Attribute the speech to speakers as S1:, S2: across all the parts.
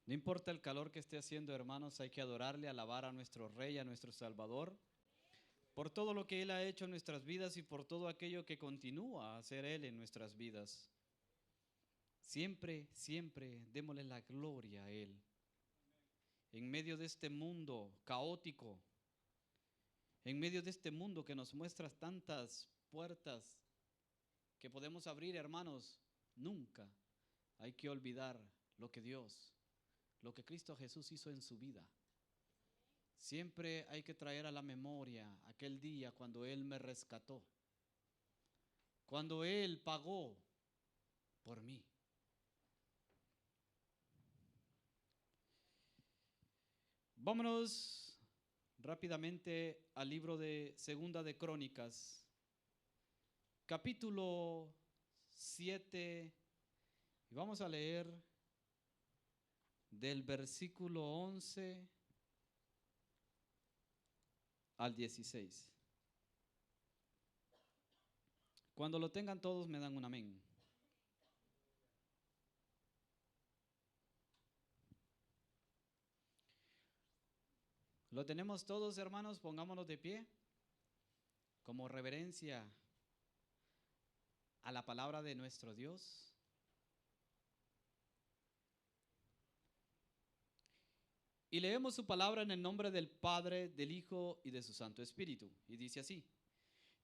S1: No importa el calor que esté haciendo, hermanos, hay que adorarle, alabar a nuestro Rey, a nuestro Salvador, por todo lo que Él ha hecho en nuestras vidas y por todo aquello que continúa a hacer Él en nuestras vidas. Siempre, siempre démosle la gloria a Él. En medio de este mundo caótico, en medio de este mundo que nos muestra tantas puertas que podemos abrir, hermanos, nunca hay que olvidar lo que Cristo Jesús hizo en su vida. Siempre hay que traer a la memoria aquel día cuando Él me rescató, cuando Él pagó por mí. Vámonos rápidamente al libro de Segunda de Crónicas, capítulo 7, y vamos a leer del versículo 11 al 16. Cuando lo tengan todos me dan un amén. ¿Lo tenemos todos, hermanos? Pongámonos de pie como reverencia a la palabra de nuestro Dios. Y leemos su palabra en el nombre del Padre, del Hijo y de su Santo Espíritu. Y dice así: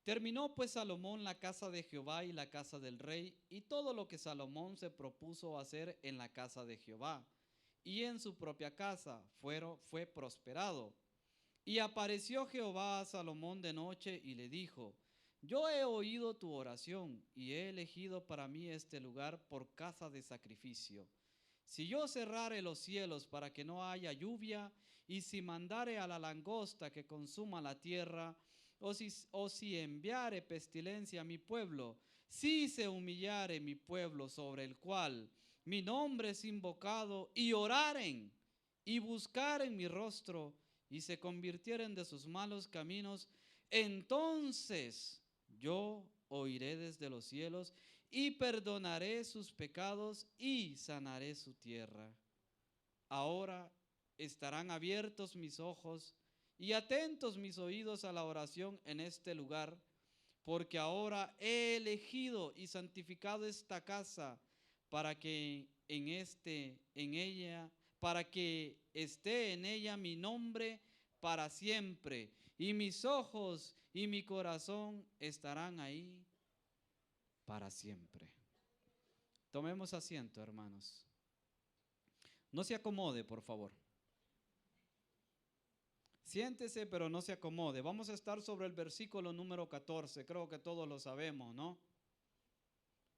S1: terminó pues Salomón la casa de Jehová y la casa del rey, y todo lo que Salomón se propuso hacer en la casa de Jehová y en su propia casa fue prosperado. Y apareció Jehová a Salomón de noche y le dijo: yo he oído tu oración y he elegido para mí este lugar por casa de sacrificio. Si yo cerrare los cielos para que no haya lluvia, y si mandare a la langosta que consuma la tierra, o si enviare pestilencia a mi pueblo, si se humillare mi pueblo sobre el cual mi nombre es invocado, y oraren y buscaren mi rostro, y se convirtieren de sus malos caminos, entonces yo oiré desde los cielos y perdonaré sus pecados y sanaré su tierra. Ahora estarán abiertos mis ojos y atentos mis oídos a la oración en este lugar, porque ahora he elegido y santificado esta casa para que para que esté en ella mi nombre para siempre, y mis ojos y mi corazón estarán ahí para siempre. Tomemos asiento, hermanos. No se acomode, por favor. Siéntese, pero no se acomode. Vamos a estar sobre el versículo número 14. Creo que todos lo sabemos, ¿no?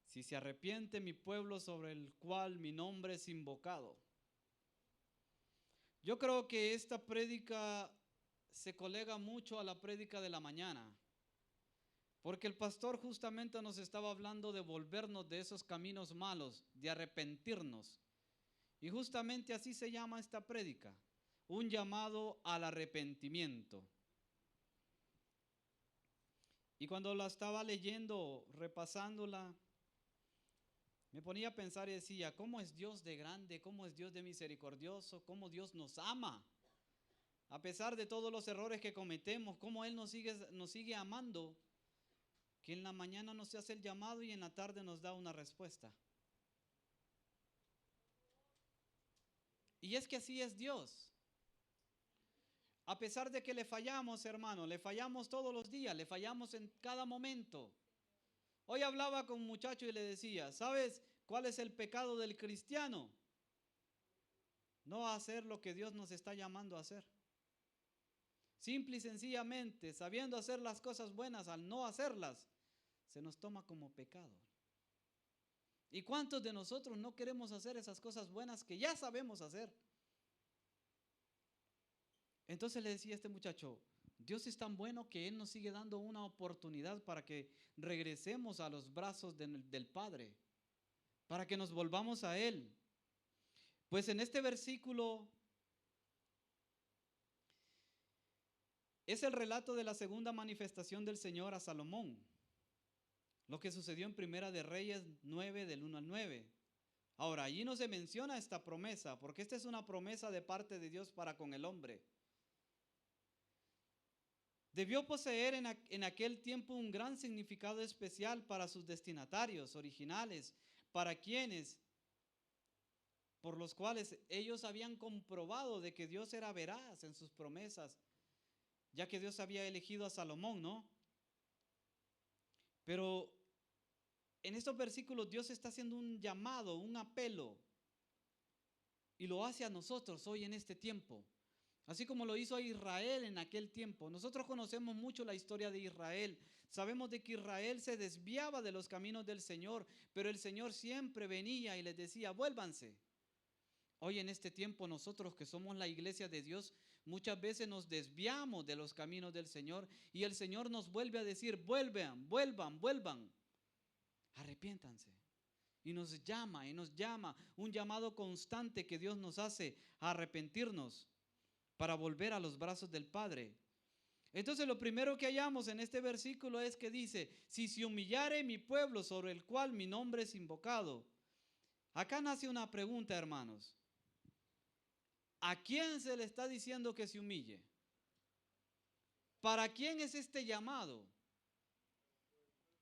S1: Si se arrepiente mi pueblo sobre el cual mi nombre es invocado. Yo creo que esta prédica se colega mucho a la prédica de la mañana, porque el pastor justamente nos estaba hablando de volvernos de esos caminos malos, de arrepentirnos. Y justamente así se llama esta prédica, un llamado al arrepentimiento. Y cuando la estaba leyendo, repasándola, me ponía a pensar y decía: ¿cómo es Dios de grande? ¿Cómo es Dios de misericordioso? ¿Cómo Dios nos ama? A pesar de todos los errores que cometemos, ¿cómo Él nos sigue amando? Que en la mañana nos hace el llamado y en la tarde nos da una respuesta. Y es que así es Dios. A pesar de que le fallamos, hermano, le fallamos todos los días, le fallamos en cada momento. Hoy hablaba con un muchacho y le decía: ¿sabes cuál es el pecado del cristiano? No hacer lo que Dios nos está llamando a hacer. Simple y sencillamente, sabiendo hacer las cosas buenas, al no hacerlas, se nos toma como pecado. ¿Y cuántos de nosotros no queremos hacer esas cosas buenas que ya sabemos hacer? Entonces le decía a este muchacho: Dios es tan bueno que Él nos sigue dando una oportunidad para que regresemos a los brazos del Padre, para que nos volvamos a Él. Pues en este versículo es el relato de la segunda manifestación del Señor a Salomón, lo que sucedió en Primera de Reyes 9, del 1 al 9. Ahora, allí no se menciona esta promesa, porque esta es una promesa de parte de Dios para con el hombre. Debió poseer en aquel tiempo un gran significado especial para sus destinatarios originales, para quienes, por los cuales ellos habían comprobado de que Dios era veraz en sus promesas, ya que Dios había elegido a Salomón, ¿no? Pero en estos versículos Dios está haciendo un llamado, un apelo, y lo hace a nosotros hoy en este tiempo. Así como lo hizo a Israel en aquel tiempo. Nosotros conocemos mucho la historia de Israel. Sabemos de que Israel se desviaba de los caminos del Señor, pero el Señor siempre venía y les decía, vuélvanse. Hoy en este tiempo nosotros que somos la iglesia de Dios, muchas veces nos desviamos de los caminos del Señor y el Señor nos vuelve a decir, vuelvan, vuelvan, vuelvan. Arrepiéntanse. Y nos llama, un llamado constante que Dios nos hace a arrepentirnos para volver a los brazos del Padre. Entonces lo primero que hallamos en este versículo es que dice, si se humillare mi pueblo sobre el cual mi nombre es invocado. Acá nace una pregunta, hermanos. ¿A quién se le está diciendo que se humille? ¿Para quién es este llamado?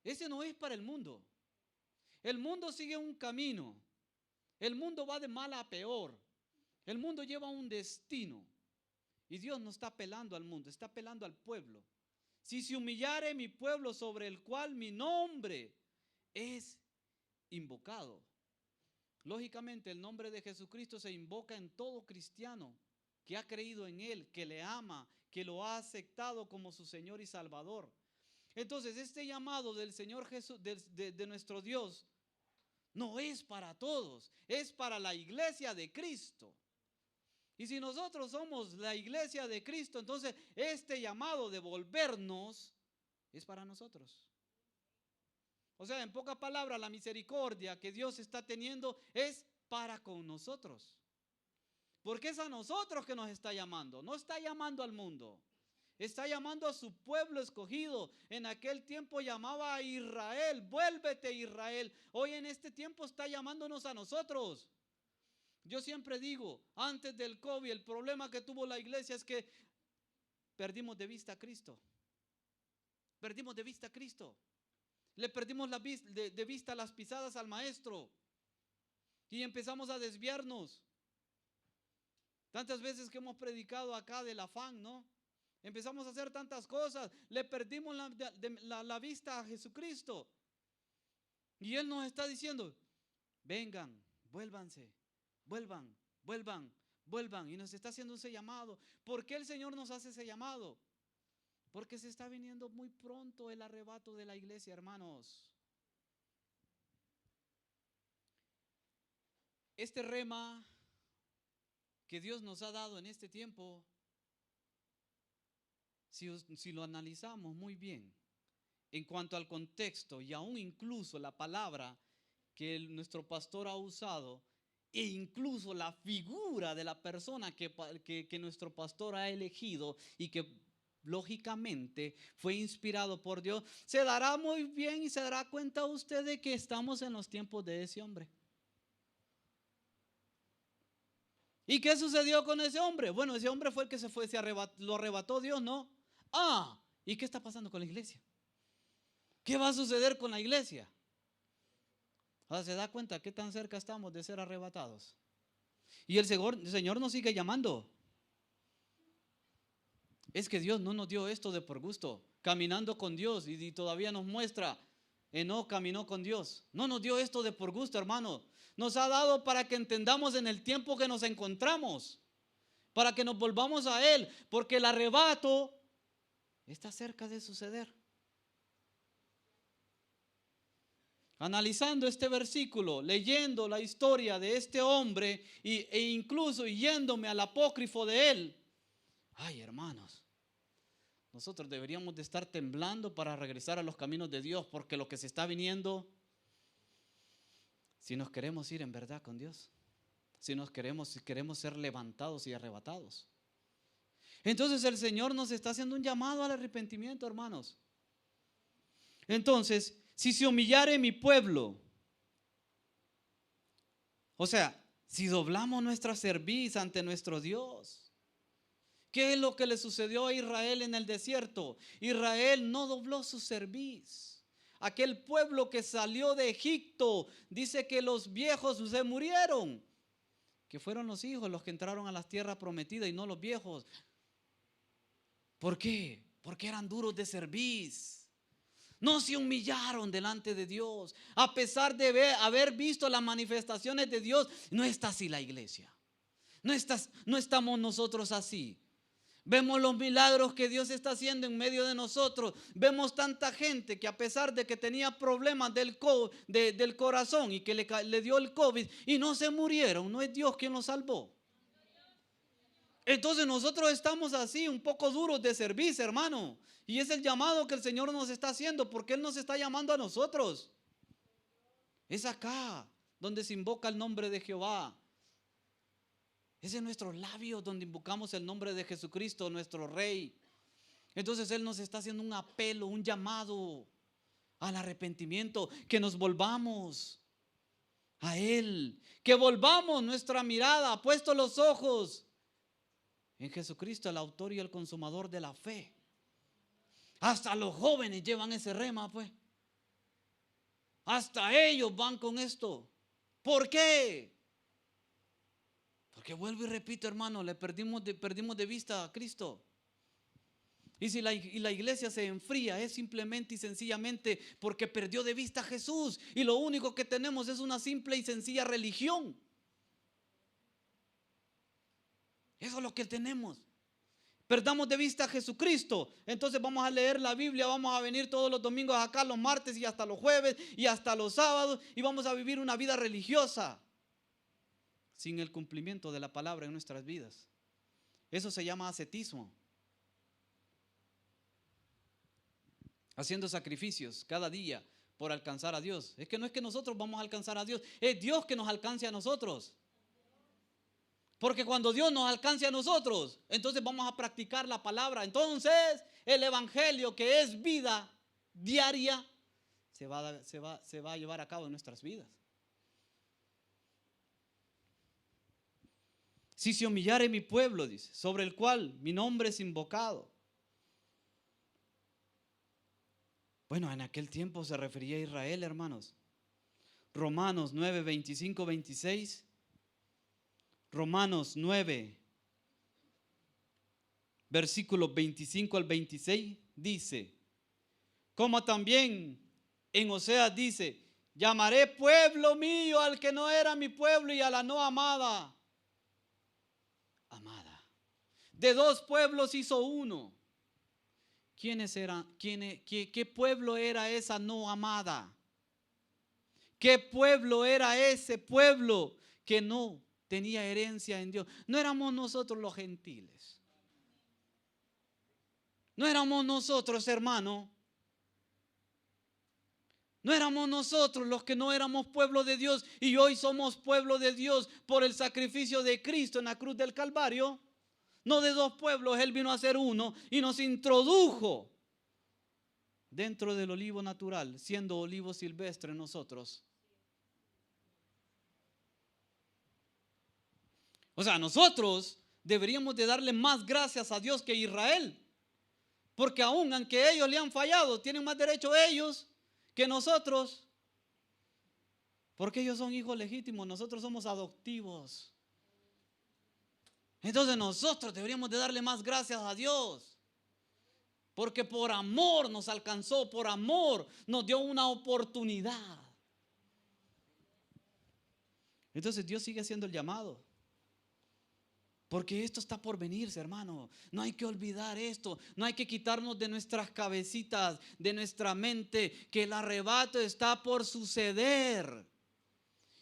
S1: Ese no es para el mundo. El mundo sigue un camino. El mundo va de mal a peor. El mundo lleva un destino. Y Dios no está apelando al mundo, está apelando al pueblo. Si se humillare mi pueblo sobre el cual mi nombre es invocado. Lógicamente el nombre de Jesucristo se invoca en todo cristiano que ha creído en Él, que le ama, que lo ha aceptado como su Señor y Salvador. Entonces este llamado del Señor Jesús, de nuestro Dios, no es para todos, es para la iglesia de Cristo. Y si nosotros somos la iglesia de Cristo, entonces este llamado de volvernos es para nosotros. O sea, en pocas palabras, la misericordia que Dios está teniendo es para con nosotros. Porque es a nosotros que nos está llamando, no está llamando al mundo. Está llamando a su pueblo escogido. En aquel tiempo llamaba a Israel, vuélvete Israel. Hoy en este tiempo está llamándonos a nosotros. Yo siempre digo, antes del COVID, el problema que tuvo la iglesia es que perdimos de vista a Cristo. Perdimos de vista a Cristo. Le perdimos de vista las pisadas al Maestro. Y empezamos a desviarnos. Tantas veces que hemos predicado acá del afán, ¿no? Empezamos a hacer tantas cosas. Le perdimos la vista a Jesucristo. Y Él nos está diciendo, vengan, vuélvanse. Vuelvan, vuelvan, vuelvan. Y nos está haciendo ese llamado. ¿Por qué el Señor nos hace ese llamado? Porque se está viniendo muy pronto el arrebato de la iglesia, hermanos. Este rema que Dios nos ha dado en este tiempo, si lo analizamos muy bien, en cuanto al contexto y aún incluso la palabra que nuestro pastor ha usado, e incluso la figura de la persona que nuestro pastor ha elegido y que lógicamente fue inspirado por Dios, se dará muy bien y se dará cuenta usted de que estamos en los tiempos de ese hombre. ¿Y qué sucedió con ese hombre? Bueno, ese hombre fue el que se fue, lo arrebató Dios, ¿no? ¿Y qué está pasando con la iglesia? ¿Qué va a suceder con la iglesia? Ahora se da cuenta qué tan cerca estamos de ser arrebatados. Y el Señor nos sigue llamando. Es que Dios no nos dio esto de por gusto, caminando con Dios, y todavía nos muestra, Enoc caminó con Dios. No nos dio esto de por gusto, hermano. Nos ha dado para que entendamos en el tiempo que nos encontramos, para que nos volvamos a Él, porque el arrebato está cerca de suceder. Analizando este versículo, leyendo la historia de este hombre e incluso yéndome al apócrifo de él, ay, hermanos, nosotros deberíamos de estar temblando para regresar a los caminos de Dios, porque lo que se está viniendo, si nos queremos ir en verdad con Dios, si queremos ser levantados y arrebatados. Entonces el Señor nos está haciendo un llamado al arrepentimiento, hermanos. Entonces, si se humillare mi pueblo, O sea, si doblamos nuestra cerviz ante nuestro Dios, ¿qué es lo que le sucedió a Israel en el desierto? Israel no dobló su cerviz. Aquel pueblo que salió de Egipto, dice que los viejos se murieron, que fueron los hijos los que entraron a las tierras prometidas y no los viejos. ¿Por qué? Porque eran duros de cerviz. No se humillaron delante de Dios. A pesar de haber visto las manifestaciones de Dios, no está así la iglesia. No estamos nosotros así. Vemos los milagros que Dios está haciendo en medio de nosotros. Vemos tanta gente que a pesar de que tenía problemas del corazón y que le dio el COVID y no se murieron, no es Dios quien los salvó. Entonces nosotros estamos así, un poco duros de servicio, hermano. Y es el llamado que el Señor nos está haciendo, porque Él nos está llamando a nosotros. Es acá donde se invoca el nombre de Jehová. Es en nuestros labios donde invocamos el nombre de Jesucristo, nuestro Rey. Entonces Él nos está haciendo un apelo, un llamado al arrepentimiento, que nos volvamos a Él, que volvamos nuestra mirada, puesto los ojos en Jesucristo, el autor y el consumador de la fe. Hasta los jóvenes llevan ese rema, pues. Hasta ellos van con esto. ¿Por qué? Porque vuelvo y repito, hermano, le perdimos de vista a Cristo. Y si la iglesia se enfría, es simplemente y sencillamente porque perdió de vista a Jesús. Y lo único que tenemos es una simple y sencilla religión. Eso es lo que tenemos. Perdamos de vista a Jesucristo. Entonces vamos a leer la Biblia, vamos a venir todos los domingos acá, los martes y hasta los jueves y hasta los sábados, y vamos a vivir una vida religiosa sin el cumplimiento de la palabra en nuestras vidas. Eso se llama ascetismo. Haciendo sacrificios cada día por alcanzar a Dios. Es que no es que nosotros vamos a alcanzar a Dios, es Dios que nos alcance a nosotros. Porque cuando Dios nos alcance a nosotros, entonces vamos a practicar la palabra. Entonces el evangelio, que es vida diaria, se va a llevar a cabo en nuestras vidas. Si se humillare mi pueblo, dice, sobre el cual mi nombre es invocado. Bueno, en aquel tiempo se refería a Israel, hermanos. Romanos 9, 25, 26. Romanos 9, versículos 25 al 26, dice, como también en Oseas dice, llamaré pueblo mío al que no era mi pueblo y a la no amada, amada. De dos pueblos hizo uno. ¿Quiénes eran? ¿Qué pueblo era esa no amada? ¿Qué pueblo era ese pueblo que no tenía herencia en Dios? No éramos nosotros los gentiles. No éramos nosotros, hermano. No éramos nosotros los que no éramos pueblo de Dios y hoy somos pueblo de Dios por el sacrificio de Cristo en la cruz del Calvario. No de dos pueblos, Él vino a ser uno y nos introdujo dentro del olivo natural, siendo olivo silvestre nosotros. O sea, nosotros deberíamos de darle más gracias a Dios que a Israel. Porque aún aunque ellos le han fallado, tienen más derecho ellos que nosotros. Porque ellos son hijos legítimos, nosotros somos adoptivos. Entonces nosotros deberíamos de darle más gracias a Dios. Porque por amor nos alcanzó, por amor nos dio una oportunidad. Entonces Dios sigue haciendo el llamado. Porque esto está por venirse, hermano. No hay que olvidar esto. No hay que quitarnos de nuestras cabecitas, de nuestra mente, que el arrebato está por suceder.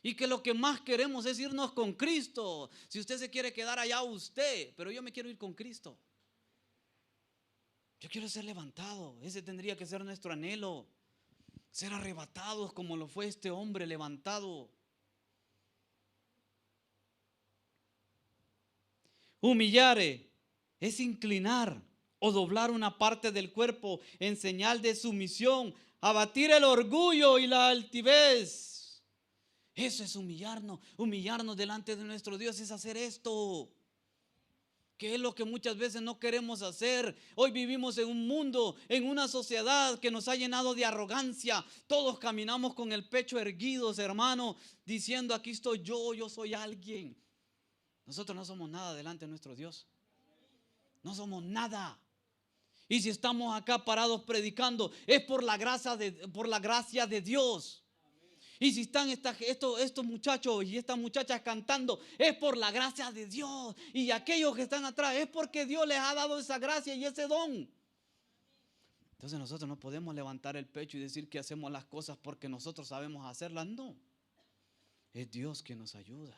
S1: Y que lo que más queremos es irnos con Cristo. Si usted se quiere quedar allá, usted. Pero yo me quiero ir con Cristo. Yo quiero ser levantado. Ese tendría que ser nuestro anhelo. Ser arrebatados como lo fue este hombre levantado. Humillare es inclinar o doblar una parte del cuerpo en señal de sumisión, abatir el orgullo y la altivez. Eso es humillarnos. Humillarnos delante de nuestro Dios es hacer esto, que es lo que muchas veces no queremos hacer. Hoy vivimos en un mundo, en una sociedad que nos ha llenado de arrogancia. Todos caminamos con el pecho erguido, hermano, diciendo: aquí estoy yo soy alguien. Nosotros no somos nada delante de nuestro Dios. No somos nada. Y si estamos acá parados predicando, es por la gracia de Dios. Y si están estos muchachos y estas muchachas cantando, es por la gracia de Dios. Y aquellos que están atrás, es porque Dios les ha dado esa gracia y ese don. Entonces nosotros no podemos levantar el pecho y decir que hacemos las cosas porque nosotros sabemos hacerlas. No, es Dios quien nos ayuda.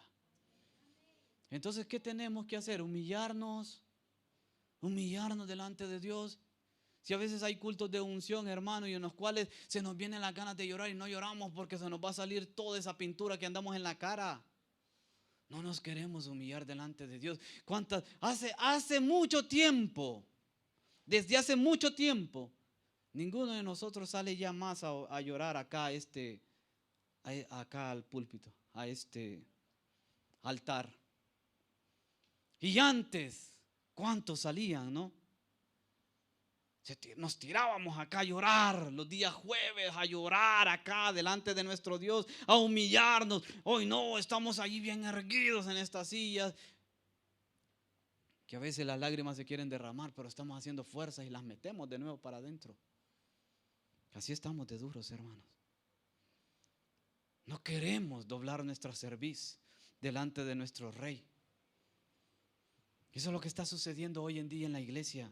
S1: Entonces, ¿qué tenemos que hacer? Humillarnos delante de Dios. Si a veces hay cultos de unción, hermano, y en los cuales se nos vienen las ganas de llorar y no lloramos porque se nos va a salir toda esa pintura que andamos en la cara. No nos queremos humillar delante de Dios. Hace mucho tiempo, desde hace mucho tiempo, ninguno de nosotros sale ya más a llorar acá al púlpito, a este altar. Y antes, ¿cuántos salían, no? Nos tirábamos acá a llorar los días jueves, a llorar acá delante de nuestro Dios, a humillarnos. Hoy no, estamos allí bien erguidos en estas sillas, que a veces las lágrimas se quieren derramar, pero estamos haciendo fuerzas y las metemos de nuevo para adentro. Así estamos de duros, hermanos. No queremos doblar nuestra cerviz delante de nuestro Rey. Eso es lo que está sucediendo hoy en día en la iglesia.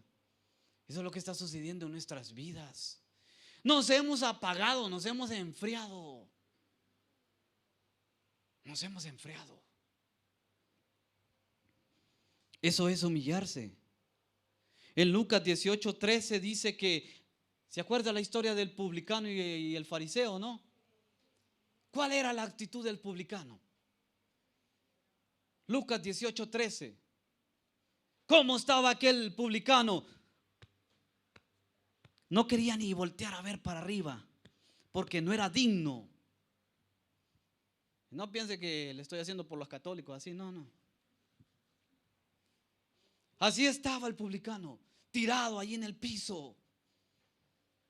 S1: Eso es lo que está sucediendo en nuestras vidas. Nos hemos apagado, nos hemos enfriado. Nos hemos enfriado. Eso es humillarse. En Lucas 18:13 dice que, ¿se acuerda la historia del publicano y el fariseo, no? ¿Cuál era la actitud del publicano? Lucas 18:13. ¿Cómo estaba aquel publicano? No quería ni voltear a ver para arriba, porque no era digno. No piense que le estoy haciendo por los católicos, así, no. Así estaba el publicano, tirado allí en el piso,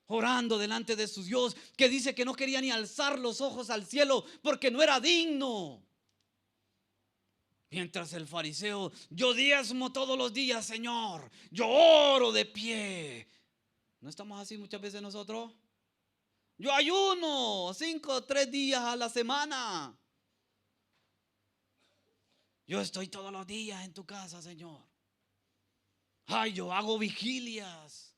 S1: orando delante de su Dios, que dice que no quería ni alzar los ojos al cielo, porque no era digno. Mientras el fariseo: yo diezmo todos los días, Señor, yo oro de pie. ¿No estamos así muchas veces nosotros? Yo ayuno 3 días a la semana. Yo estoy todos los días en tu casa, Señor. Ay, yo hago vigilias.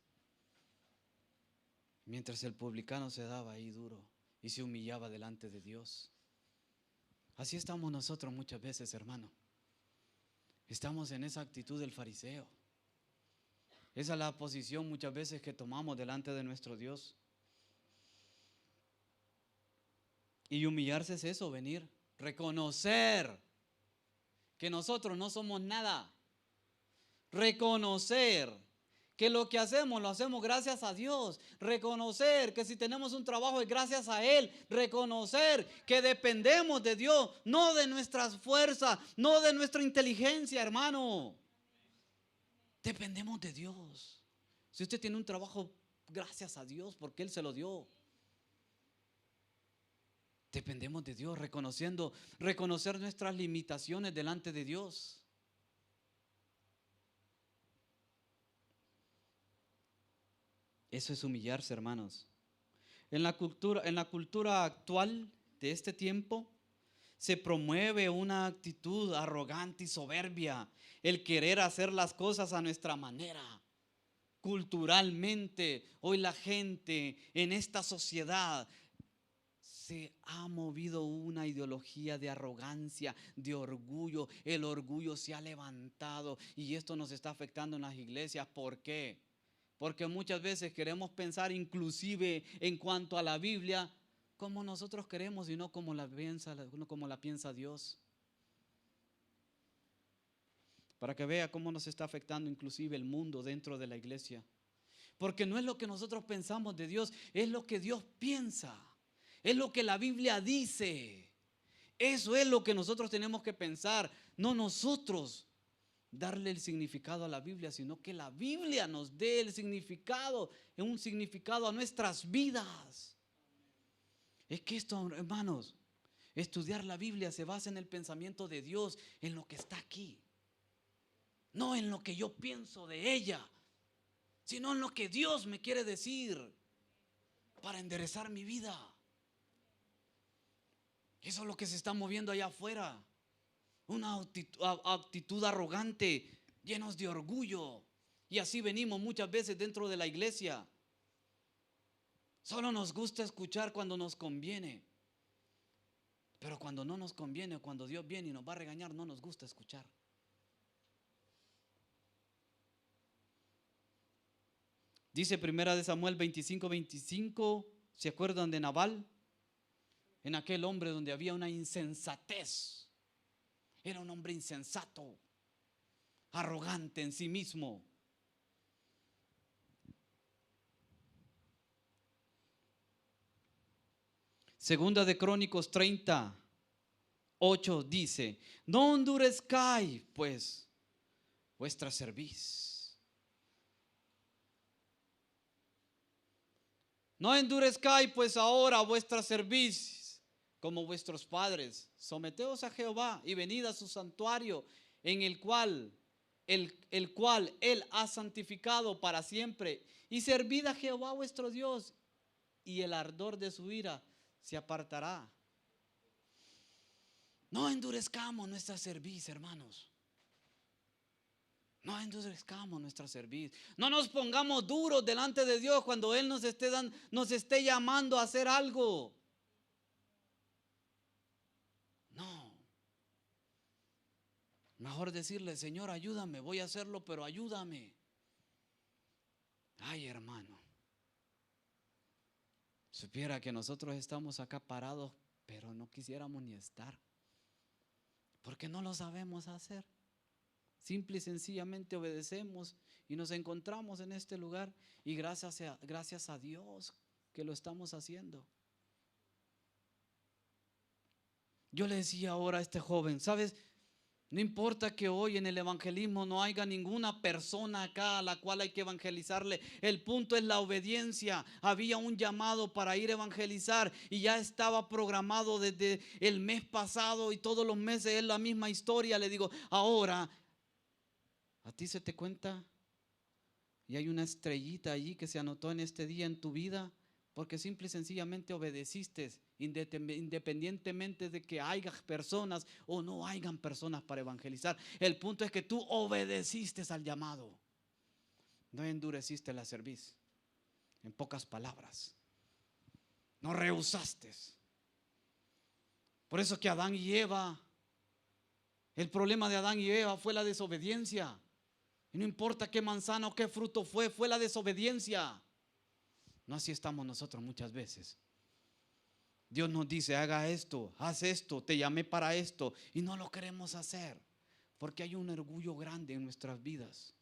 S1: Mientras el publicano se daba ahí duro y se humillaba delante de Dios. Así estamos nosotros muchas veces, hermano. Estamos en esa actitud del fariseo. Esa es la posición muchas veces que tomamos delante de nuestro Dios. Y humillarse es eso, venir, reconocer que nosotros no somos nada. Reconocer que lo que hacemos lo hacemos gracias a Dios. Reconocer que si tenemos un trabajo es gracias a Él. Reconocer que dependemos de Dios, no de nuestras fuerzas, no de nuestra inteligencia, hermano. Dependemos de Dios. Si usted tiene un trabajo, gracias a Dios porque Él se lo dio. Dependemos de Dios, reconocer nuestras limitaciones delante de Dios. Eso es humillarse, hermanos. En la cultura actual de este tiempo se promueve una actitud arrogante y soberbia, el querer hacer las cosas a nuestra manera. Culturalmente, hoy la gente en esta sociedad se ha movido una ideología de arrogancia, de orgullo. El orgullo se ha levantado y esto nos está afectando en las iglesias. ¿Por qué? Porque muchas veces queremos pensar inclusive en cuanto a la Biblia como nosotros queremos y no como la piensa Dios. Para que vea cómo nos está afectando inclusive el mundo dentro de la iglesia. Porque no es lo que nosotros pensamos de Dios, es lo que Dios piensa. Es lo que la Biblia dice. Eso es lo que nosotros tenemos que pensar, no nosotros darle el significado a la Biblia, sino que la Biblia nos dé el significado, un significado a nuestras vidas. Es que esto, hermanos, estudiar la Biblia se basa en el pensamiento de Dios, en lo que está aquí. No en lo que yo pienso de ella, sino en lo que Dios me quiere decir para enderezar mi vida. Eso es lo que se está moviendo allá afuera. Una actitud arrogante, llenos de orgullo. Y así venimos muchas veces dentro de la iglesia. Solo nos gusta escuchar cuando nos conviene. Pero cuando no nos conviene, cuando Dios viene y nos va a regañar, no nos gusta escuchar. Dice 1 Samuel 25:25, ¿se acuerdan de Nabal? En aquel hombre donde había una insensatez. Era un hombre insensato, arrogante en sí mismo. Segunda de Crónicos 30:8 dice: no endurezcáis pues vuestra cerviz. No endurezcáis pues ahora vuestra cerviz como vuestros padres. Someteos a Jehová y venid a su santuario, en el cual Él ha santificado para siempre. Y servid a Jehová vuestro Dios, y el ardor de su ira se apartará. No endurezcamos nuestra cerviz, hermanos. No endurezcamos nuestra cerviz. No nos pongamos duros delante de Dios cuando Él nos esté llamando a hacer algo. No. Mejor decirle: Señor, ayúdame, voy a hacerlo, pero ayúdame. Ay, hermano, supiera que nosotros estamos acá parados, pero no quisiéramos ni estar, porque no lo sabemos hacer. Simple y sencillamente obedecemos y nos encontramos en este lugar, y gracias a Dios que lo estamos haciendo. Yo le decía ahora a este joven: ¿sabes? No importa que hoy en el evangelismo no haya ninguna persona acá a la cual hay que evangelizarle. El punto es la obediencia. Había un llamado para ir a evangelizar y ya estaba programado desde el mes pasado, y todos los meses es la misma historia. Le digo: ahora, ¿a ti se te cuenta? Y hay una estrellita allí que se anotó en este día en tu vida, porque simple y sencillamente obedeciste, independientemente de que haya personas o no hayan personas para evangelizar. El punto es que tú obedeciste al llamado. No endureciste la cerviz. En pocas palabras, no rehusaste. Por eso que Adán y Eva, el problema de Adán y Eva fue la desobediencia. Y no importa qué manzana o qué fruto fue la desobediencia. No así estamos nosotros muchas veces. Dios nos dice: haga esto, haz esto, te llamé para esto, y no lo queremos hacer porque hay un orgullo grande en nuestras vidas.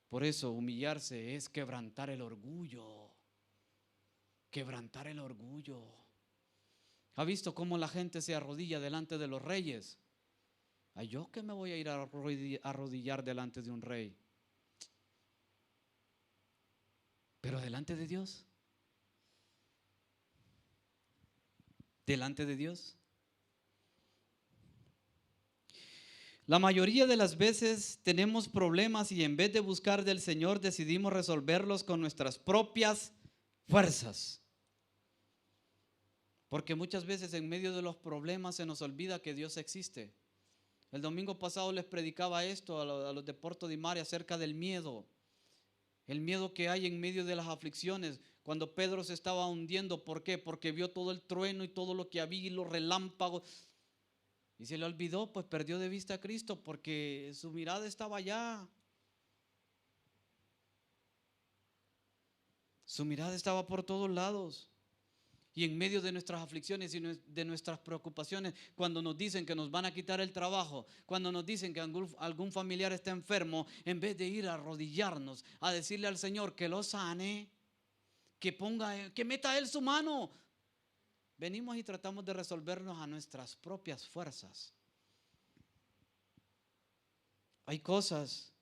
S1: Por eso humillarse es quebrantar el orgullo. Quebrantar el orgullo. ¿Ha visto cómo la gente se arrodilla delante de los reyes? ¿A yo que me voy a ir a arrodillar delante de un rey? Pero delante de Dios, delante de Dios. La mayoría de las veces tenemos problemas y en vez de buscar del Señor decidimos resolverlos con nuestras propias fuerzas. Porque muchas veces en medio de los problemas se nos olvida que Dios existe. El domingo pasado les predicaba esto a los de Porto de Mare acerca del miedo. El miedo que hay en medio de las aflicciones. Cuando Pedro se estaba hundiendo, ¿por qué? Porque vio todo el trueno y todo lo que había y los relámpagos. Y se le olvidó, pues perdió de vista a Cristo porque su mirada estaba allá. Su mirada estaba por todos lados. Y en medio de nuestras aflicciones y de nuestras preocupaciones, cuando nos dicen que nos van a quitar el trabajo, cuando nos dicen que algún familiar está enfermo, en vez de ir a arrodillarnos, a decirle al Señor que lo sane, que meta Él su mano, venimos y tratamos de resolvernos a nuestras propias fuerzas. Hay cosas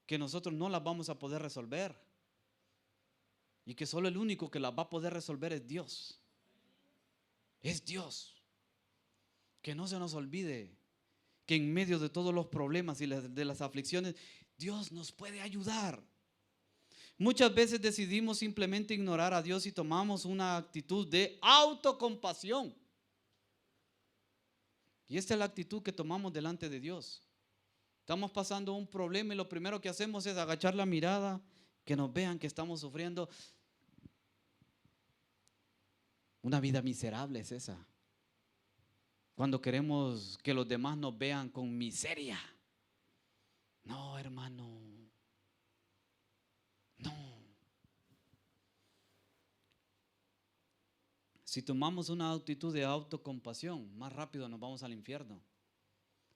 S1: que nosotros no las vamos a poder resolver y que solo el único que las va a poder resolver es Dios. Es Dios. Que no se nos olvide que en medio de todos los problemas y de las aflicciones, Dios nos puede ayudar. Muchas veces decidimos simplemente ignorar a Dios y tomamos una actitud de autocompasión. Y esta es la actitud que tomamos delante de Dios. Estamos pasando un problema y lo primero que hacemos es agachar la mirada, que nos vean que estamos sufriendo. Una vida miserable es esa. Cuando queremos que los demás nos vean con miseria. No, hermano. No. Si tomamos una actitud de autocompasión, más rápido nos vamos al infierno.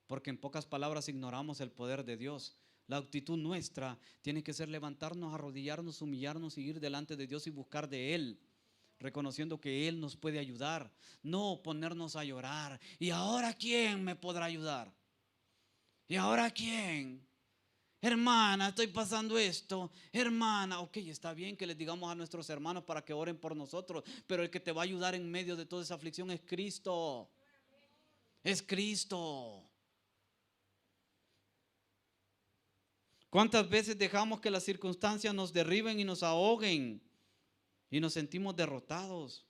S1: Porque en pocas palabras ignoramos el poder de Dios. La actitud nuestra tiene que ser levantarnos, arrodillarnos, humillarnos y ir delante de Dios y buscar de Él, reconociendo que Él nos puede ayudar. No ponernos a llorar. ¿Y ahora quién me podrá ayudar? ¿Y ahora quién? Hermana, estoy pasando esto. Hermana, ok, está bien que les digamos a nuestros hermanos para que oren por nosotros, pero el que te va a ayudar en medio de toda esa aflicción es Cristo. Es Cristo. ¿Cuántas veces dejamos que las circunstancias nos derriben y nos ahoguen y nos sentimos derrotados?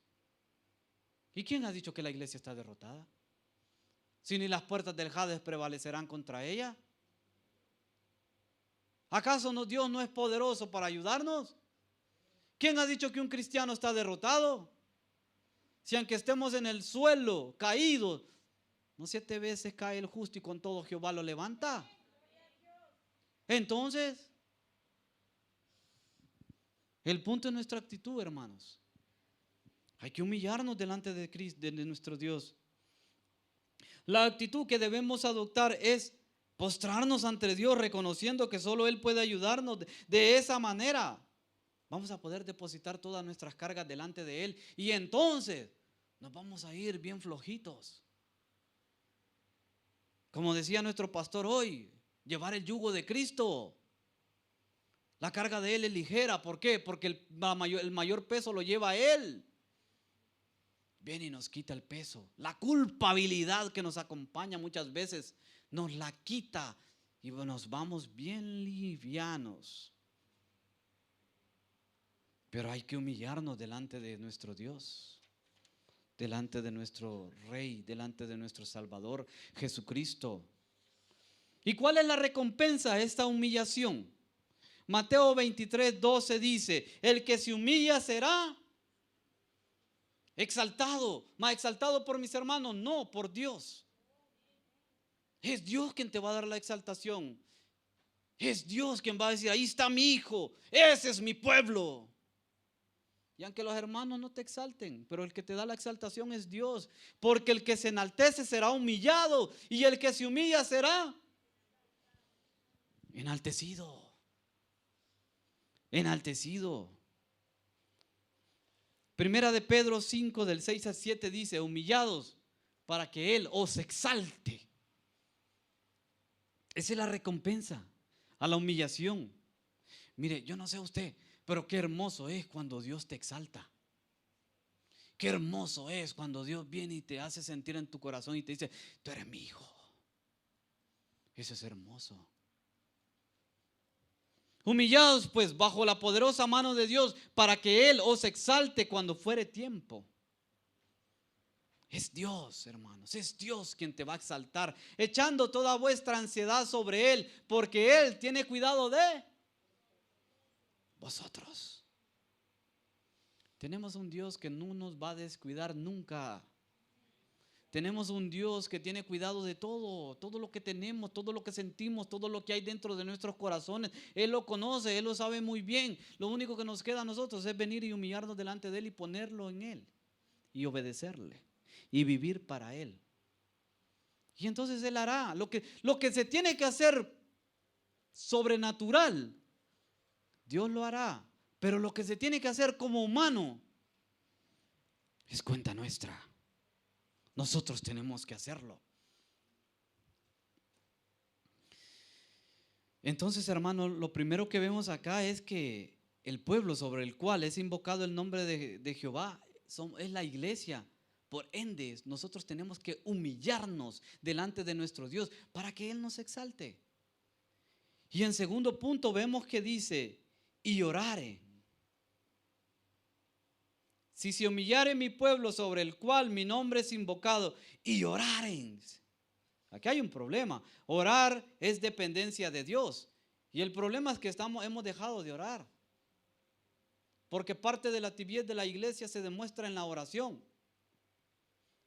S1: ¿Y quién ha dicho que la iglesia está derrotada? Si ni las puertas del Hades prevalecerán contra ella. ¿Acaso Dios no es poderoso para ayudarnos? ¿Quién ha dicho que un cristiano está derrotado? Si aunque estemos en el suelo, caídos, ¿no 7 veces cae el justo y con todo Jehová lo levanta? Entonces, el punto es nuestra actitud, hermanos. Hay que humillarnos delante de Cristo, de nuestro Dios. La actitud que debemos adoptar es postrarnos ante Dios, reconociendo que solo Él puede ayudarnos. De esa manera vamos a poder depositar todas nuestras cargas delante de Él y entonces nos vamos a ir bien flojitos. Como decía nuestro pastor hoy, llevar el yugo de Cristo. La carga de Él es ligera. ¿Por qué? Porque el mayor peso lo lleva Él. Viene y nos quita el peso. La culpabilidad que nos acompaña muchas veces nos la quita y nos vamos bien livianos. Pero hay que humillarnos delante de nuestro Dios, delante de nuestro Rey, delante de nuestro Salvador, Jesucristo. ¿Y cuál es la recompensa de esta humillación? Mateo 23:12 dice: el que se humilla será exaltado. ¿Más exaltado por mis hermanos? No, por Dios. Es Dios quien te va a dar la exaltación. Es Dios quien va a decir: ahí está mi hijo, ese es mi pueblo. Y aunque los hermanos no te exalten, pero el que te da la exaltación es Dios. Porque el que se enaltece será humillado y el que se humilla será enaltecido. Enaltecido. Primera de Pedro 5 del 6 al 7 dice: humillados para que Él os exalte. Esa es la recompensa a la humillación. Mire, yo no sé usted, pero qué hermoso es cuando Dios te exalta. Qué hermoso es cuando Dios viene y te hace sentir en tu corazón y te dice: tú eres mi hijo. Eso es hermoso. Humillados pues bajo la poderosa mano de Dios para que Él os exalte cuando fuere tiempo. Es Dios, hermanos, es Dios quien te va a exaltar, echando toda vuestra ansiedad sobre Él, porque Él tiene cuidado de vosotros. Tenemos un Dios que no nos va a descuidar nunca. Tenemos un Dios que tiene cuidado de todo, todo lo que tenemos, todo lo que sentimos, todo lo que hay dentro de nuestros corazones. Él lo conoce, Él lo sabe muy bien. Lo único que nos queda a nosotros es venir y humillarnos delante de Él y ponerlo en Él y obedecerle y vivir para Él. Y entonces Él hará lo que se tiene que hacer sobrenatural. Dios lo hará, pero lo que se tiene que hacer como humano es cuenta nuestra. Nosotros tenemos que hacerlo. Entonces, hermano, lo primero que vemos acá es que el pueblo sobre el cual es invocado el nombre de Jehová es la iglesia. Por ende, nosotros tenemos que humillarnos delante de nuestro Dios para que Él nos exalte. Y en segundo punto vemos que dice, y orare. Si se humillare mi pueblo sobre el cual mi nombre es invocado, y oraren. Aquí hay un problema. Orar es dependencia de Dios. Y el problema es que hemos dejado de orar. Porque parte de la tibieza de la iglesia se demuestra en la oración.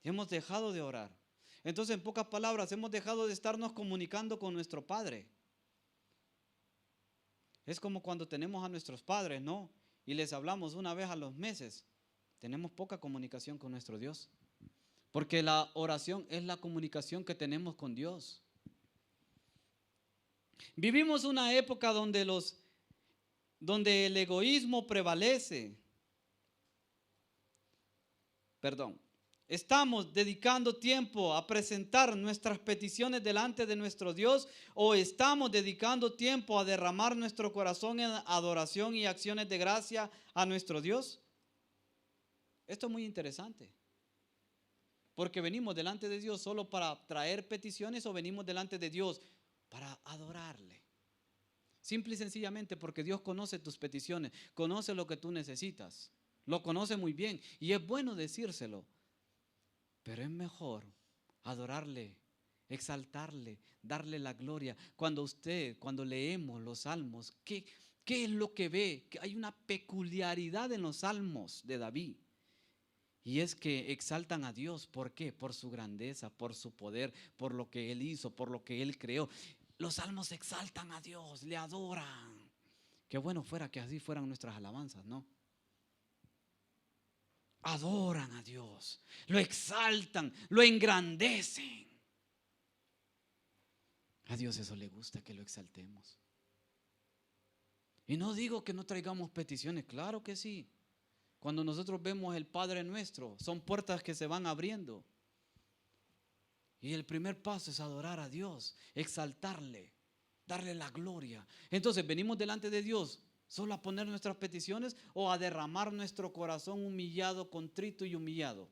S1: Hemos dejado de orar. Entonces, en pocas palabras, hemos dejado de estarnos comunicando con nuestro Padre. Es como cuando tenemos a nuestros padres, ¿no? Y les hablamos una vez a los meses. Tenemos poca comunicación con nuestro Dios. Porque la oración es la comunicación que tenemos con Dios. Vivimos una época donde el egoísmo prevalece. ¿Estamos dedicando tiempo a presentar nuestras peticiones delante de nuestro Dios o estamos dedicando tiempo a derramar nuestro corazón en adoración y acciones de gracia a nuestro Dios? Esto es muy interesante. Porque venimos delante de Dios solo para traer peticiones o venimos delante de Dios para adorarle. Simple y sencillamente porque Dios conoce tus peticiones, conoce lo que tú necesitas, lo conoce muy bien y es bueno decírselo. Pero es mejor adorarle, exaltarle, darle la gloria. Cuando leemos los salmos, ¿qué es lo que ve? Que hay una peculiaridad en los salmos de David. Y es que exaltan a Dios. ¿Por qué? Por su grandeza, por su poder, por lo que Él hizo, por lo que Él creó. Los salmos exaltan a Dios, le adoran. Qué bueno fuera que así fueran nuestras alabanzas, ¿no? Adoran a Dios, lo exaltan, lo engrandecen. A Dios eso le gusta, que lo exaltemos. Y no digo que no traigamos peticiones, claro que sí. Cuando nosotros vemos el Padre Nuestro, son puertas que se van abriendo. Y el primer paso es adorar a Dios, exaltarle, darle la gloria. Entonces venimos delante de Dios solo a poner nuestras peticiones o a derramar nuestro corazón humillado, contrito y humillado.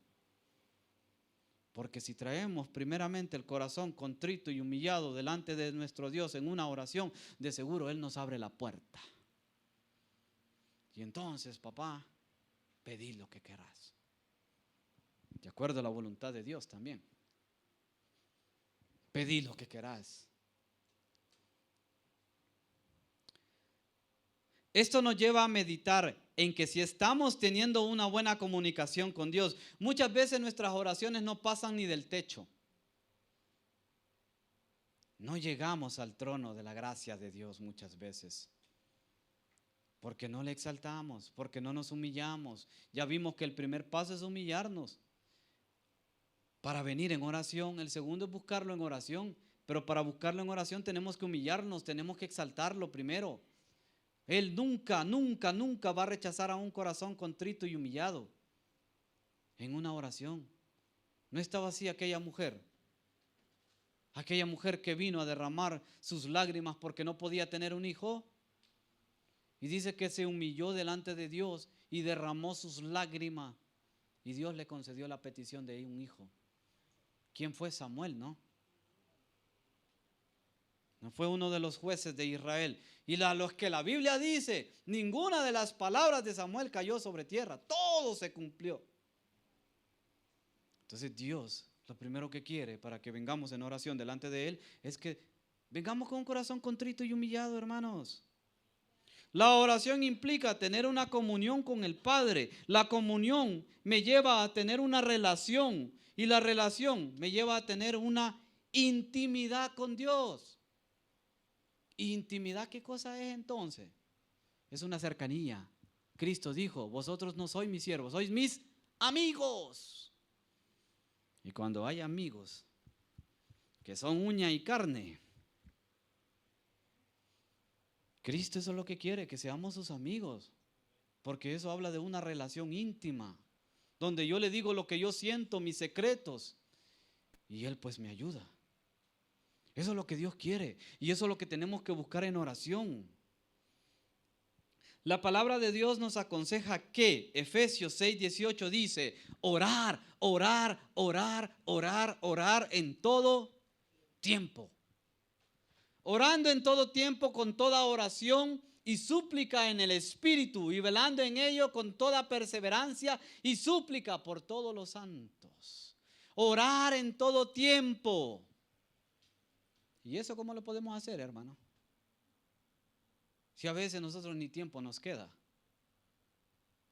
S1: Porque si traemos primeramente el corazón contrito y humillado delante de nuestro Dios en una oración, de seguro Él nos abre la puerta. Y entonces, papá, pedí lo que querás. De acuerdo a la voluntad de Dios también. Pedí lo que querás. Esto nos lleva a meditar en que si estamos teniendo una buena comunicación con Dios, muchas veces nuestras oraciones no pasan ni del techo. No llegamos al trono de la gracia de Dios muchas veces. Porque no le exaltamos, porque no nos humillamos. Ya vimos que el primer paso es humillarnos para venir en oración. El segundo es buscarlo en oración. Pero para buscarlo en oración tenemos que humillarnos, tenemos que exaltarlo primero. Él nunca, nunca, nunca va a rechazar a un corazón contrito y humillado en una oración. ¿No estaba así aquella mujer? Aquella mujer que vino a derramar sus lágrimas porque no podía tener un hijo. Y dice que se humilló delante de Dios y derramó sus lágrimas. Y Dios le concedió la petición de un hijo. ¿Quién fue? Samuel, ¿no? No fue uno de los jueces de Israel. Y los que la Biblia dice, ninguna de las palabras de Samuel cayó sobre tierra. Todo se cumplió. Entonces Dios, lo primero que quiere para que vengamos en oración delante de Él, es que vengamos con un corazón contrito y humillado, hermanos. La oración implica tener una comunión con el Padre. La comunión me lleva a tener una relación. Y la relación me lleva a tener una intimidad con Dios. ¿Intimidad qué cosa es entonces? Es una cercanía. Cristo dijo, vosotros no sois mis siervos, sois mis amigos. Y cuando hay amigos que son uña y carne, Cristo eso es lo que quiere, que seamos sus amigos. Porque eso habla de una relación íntima, donde yo le digo lo que yo siento, mis secretos. y Él pues me ayuda. Eso es lo que Dios quiere y eso es lo que tenemos que buscar en oración. La palabra de Dios nos aconseja que Efesios 6:18 dice: orar, orar, orar, orar, orar en todo tiempo. Orando en todo tiempo con toda oración y súplica en el Espíritu, y velando en ello con toda perseverancia y súplica por todos los santos. Orar en todo tiempo. ¿Y eso cómo lo podemos hacer, hermano? Si a veces nosotros ni tiempo nos queda.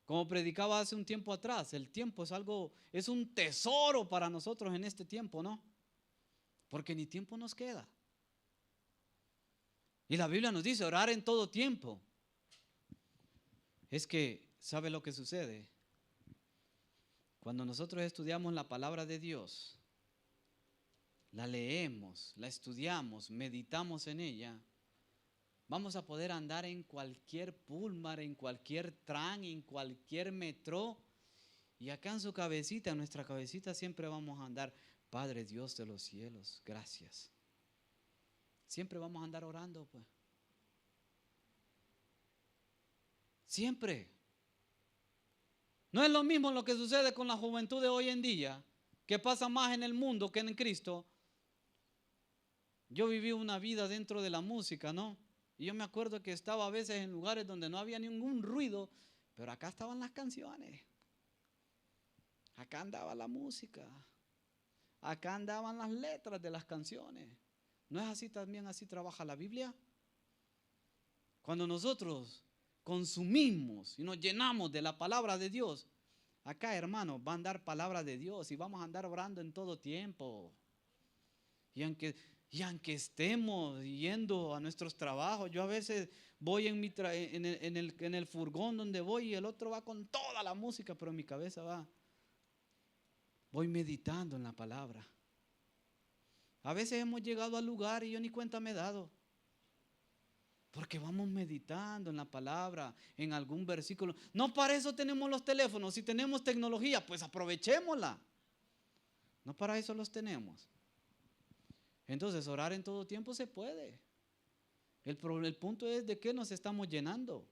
S1: Como predicaba hace un tiempo atrás, el tiempo es algo, es un tesoro para nosotros en este tiempo, ¿no? Porque ni tiempo nos queda. Y la Biblia nos dice orar en todo tiempo. Es que, ¿sabe lo que sucede? Cuando nosotros estudiamos la palabra de Dios, la leemos, la estudiamos, meditamos en ella, vamos a poder andar en cualquier pulmar, en cualquier tren, en cualquier metro. Y acá en su cabecita, en nuestra cabecita siempre vamos a andar: Padre Dios de los cielos, gracias. Siempre vamos a andar orando, pues. Siempre. No es lo mismo lo que sucede con la juventud de hoy en día, que pasa más en el mundo que en Cristo. Yo viví una vida dentro de la música, ¿no? Y yo me acuerdo que estaba a veces en lugares donde no había ningún ruido, pero acá estaban las canciones. Acá andaba la música. Acá andaban las letras de las canciones. ¿No es así también, así trabaja la Biblia? Cuando nosotros consumimos y nos llenamos de la palabra de Dios, acá, hermanos, va a andar palabra de Dios y vamos a andar orando en todo tiempo. Y aunque estemos yendo a nuestros trabajos, yo a veces voy en el furgón donde voy y el otro va con toda la música, pero en mi cabeza voy meditando en la palabra. A veces hemos llegado al lugar y yo ni cuenta me he dado, porque vamos meditando en la palabra, en algún versículo. No para eso tenemos los teléfonos. Si tenemos tecnología, pues aprovechémosla. No para eso los tenemos. Entonces, orar en todo tiempo se puede. El punto es de qué nos estamos llenando.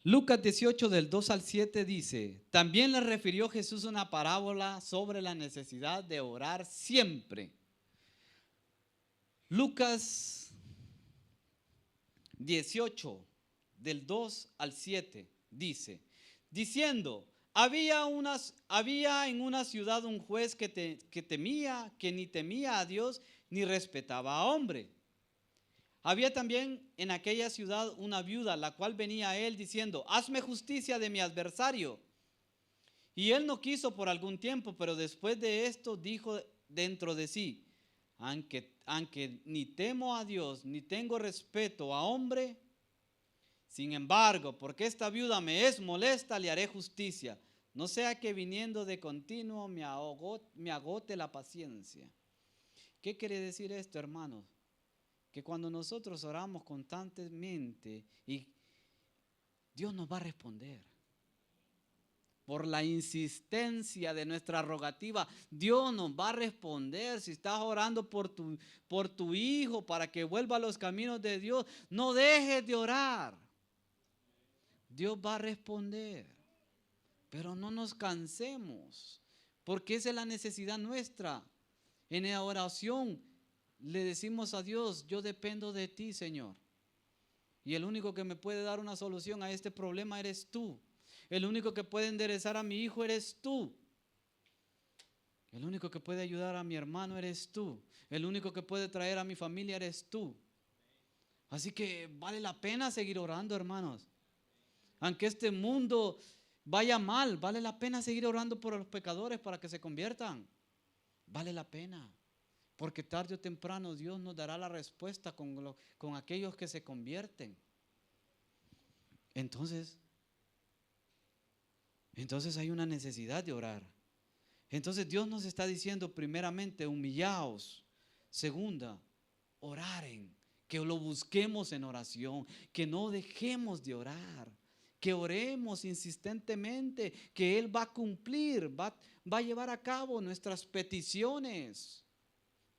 S1: Lucas 18 del 2 al 7 dice: también le refirió Jesús una parábola sobre la necesidad de orar siempre. Lucas 18 del 2 al 7 dice, diciendo: había en una ciudad un juez que ni temía a Dios ni respetaba a hombre. Había también en aquella ciudad una viuda, la cual venía a él diciendo: hazme justicia de mi adversario. Y él no quiso por algún tiempo, pero después de esto dijo dentro de sí: aunque ni temo a Dios ni tengo respeto a hombre, sin embargo, porque esta viuda me es molesta, le haré justicia, no sea que viniendo de continuo me agote la paciencia. ¿Qué quiere decir esto, hermanos? Que cuando nosotros oramos constantemente, y Dios nos va a responder. Por la insistencia de nuestra rogativa, Dios nos va a responder. Si estás orando por tu hijo para que vuelva a los caminos de Dios, no dejes de orar. Dios va a responder. Pero no nos cansemos, porque esa es la necesidad nuestra. En la oración le decimos a Dios: yo dependo de ti, Señor. Y el único que me puede dar una solución a este problema eres tú. El único que puede enderezar a mi hijo eres tú. El único que puede ayudar a mi hermano eres tú. El único que puede traer a mi familia eres tú. Así que vale la pena seguir orando, hermanos. Aunque este mundo vaya mal, vale la pena seguir orando por los pecadores para que se conviertan. Vale la pena. Porque tarde o temprano Dios nos dará la respuesta con aquellos que se convierten. Entonces hay una necesidad de orar. Entonces Dios nos está diciendo, primeramente, humillaos. Segunda, oraren, que lo busquemos en oración, que no dejemos de orar, que oremos insistentemente, que Él va a cumplir, va a llevar a cabo nuestras peticiones.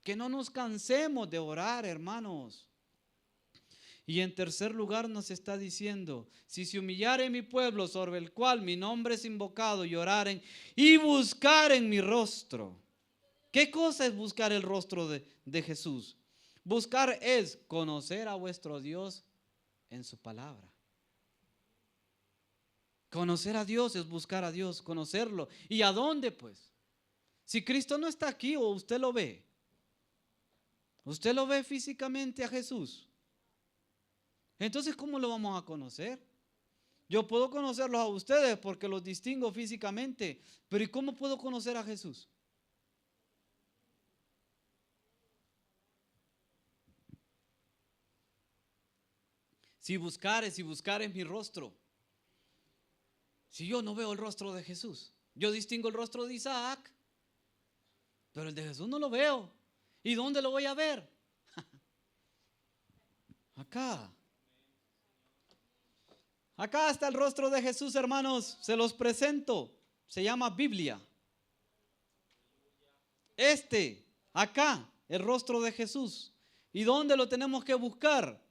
S1: Que no nos cansemos de orar, hermanos. Y en tercer lugar nos está diciendo, si se humillare mi pueblo sobre el cual mi nombre es invocado y oraren y buscaren mi rostro. ¿Qué cosa es buscar el rostro de Jesús? Buscar es conocer a vuestro Dios en su palabra. Conocer a Dios es buscar a Dios, conocerlo. ¿Y a dónde pues? Si Cristo no está aquí o usted lo ve. ¿Usted lo ve físicamente a Jesús? Entonces, ¿cómo lo vamos a conocer? Yo puedo conocerlos a ustedes porque los distingo físicamente, pero ¿y cómo puedo conocer a Jesús? Si buscares mi rostro. Si yo no veo el rostro de Jesús, yo distingo el rostro de Isaac, pero el de Jesús no lo veo. ¿Y dónde lo voy a ver? Acá. Acá está el rostro de Jesús, hermanos. Se los presento. Se llama Biblia. Acá, el rostro de Jesús. ¿Y dónde lo tenemos que buscar?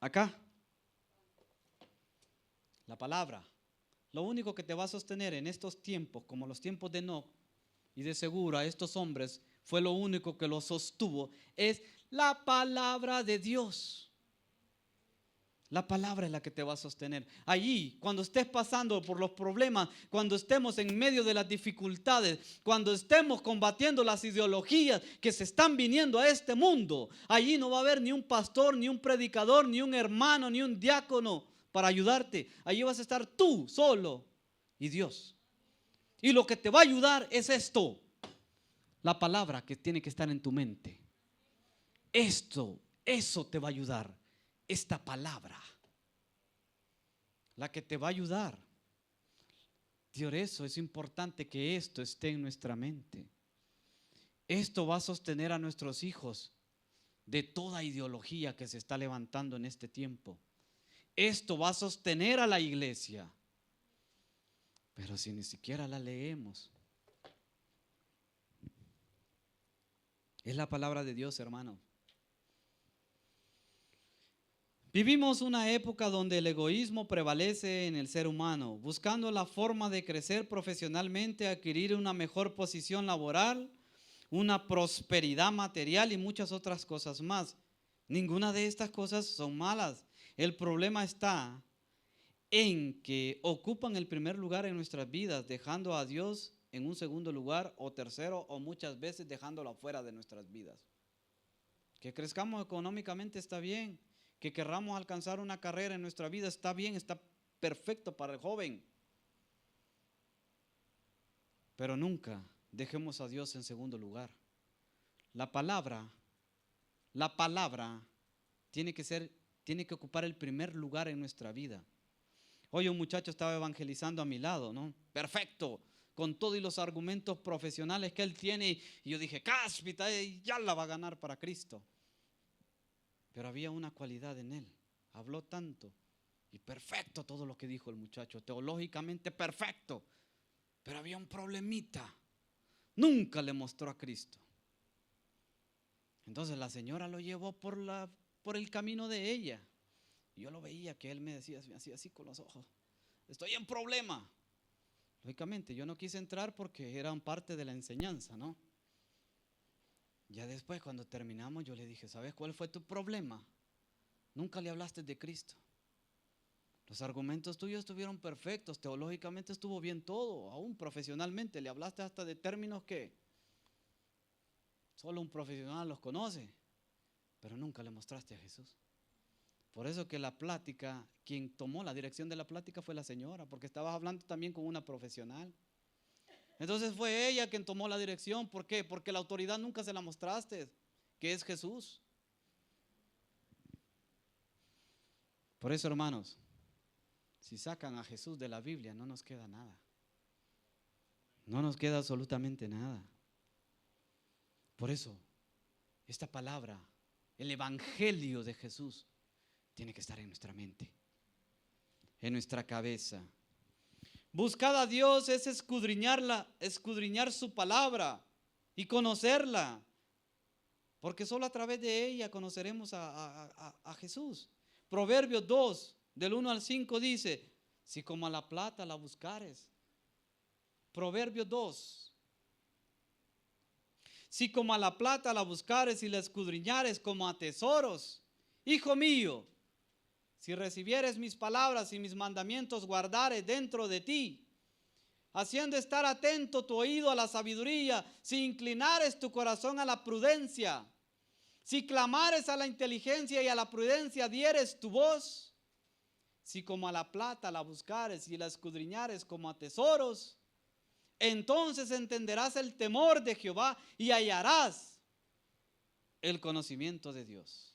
S1: Acá. La palabra. Lo único que te va a sostener en estos tiempos, como los tiempos de Enoc, y de seguro a estos hombres fue lo único que los sostuvo, es la palabra de Dios. La palabra es la que te va a sostener. Allí, cuando estés pasando por los problemas, cuando estemos en medio de las dificultades, cuando estemos combatiendo las ideologías que se están viniendo a este mundo, allí no va a haber ni un pastor, ni un predicador, ni un hermano, ni un diácono para ayudarte. Allí vas a estar tú solo y Dios. Y lo que te va a ayudar es esto, la palabra que tiene que estar en tu mente. Eso te va a ayudar. Esta palabra, la que te va a ayudar. Por eso es importante que esto esté en nuestra mente. Esto va a sostener a nuestros hijos de toda ideología que se está levantando en este tiempo. Esto va a sostener a la iglesia. Pero si ni siquiera la leemos. Es la palabra de Dios, hermano. Vivimos una época donde el egoísmo prevalece en el ser humano, buscando la forma de crecer profesionalmente, adquirir una mejor posición laboral, una prosperidad material y muchas otras cosas más. Ninguna de estas cosas son malas. El problema está en que ocupan el primer lugar en nuestras vidas, dejando a Dios en un segundo lugar o tercero, o muchas veces dejándolo afuera de nuestras vidas. Que crezcamos económicamente está bien. Que querramos alcanzar una carrera en nuestra vida está bien, está perfecto para el joven. Pero nunca dejemos a Dios en segundo lugar. La palabra tiene que ocupar el primer lugar en nuestra vida. Hoy un muchacho estaba evangelizando a mi lado, ¿no? Perfecto, con todos los argumentos profesionales que él tiene. Y yo dije, cáspita, ya la va a ganar para Cristo. Pero había una cualidad en él. Habló tanto y perfecto todo lo que dijo el muchacho, teológicamente perfecto. Pero había un problemita. Nunca le mostró a Cristo. Entonces la señora lo llevó por el camino de ella. Y yo lo veía que él me decía, me hacía así con los ojos. Estoy en problema. Lógicamente yo no quise entrar porque eran parte de la enseñanza, ¿no? Ya después cuando terminamos yo le dije, ¿sabes cuál fue tu problema? Nunca le hablaste de Cristo. Los argumentos tuyos estuvieron perfectos, teológicamente estuvo bien todo, aún profesionalmente le hablaste hasta de términos que solo un profesional los conoce, pero nunca le mostraste a Jesús. Por eso que la plática, quien tomó la dirección de la plática fue la señora, porque estabas hablando también con una profesional. Entonces fue ella quien tomó la dirección. ¿Por qué? Porque la autoridad nunca se la mostraste, que es Jesús. Por eso, hermanos, si sacan a Jesús de la Biblia, no nos queda nada. No nos queda absolutamente nada. Por eso, esta palabra, el evangelio de Jesús, tiene que estar en nuestra mente. en nuestra cabeza. Buscar a Dios es escudriñar su palabra y conocerla, porque solo a través de ella conoceremos a Jesús. Proverbios 2, del 1 al 5 dice, si como a la plata la buscares. Proverbios 2. Si como a la plata la buscares y la escudriñares como a tesoros, hijo mío, si recibieres mis palabras y mis mandamientos guardares dentro de ti, haciendo estar atento tu oído a la sabiduría, si inclinares tu corazón a la prudencia, si clamares a la inteligencia y a la prudencia dieres tu voz, si como a la plata la buscares y la escudriñares como a tesoros, entonces entenderás el temor de Jehová y hallarás el conocimiento de Dios.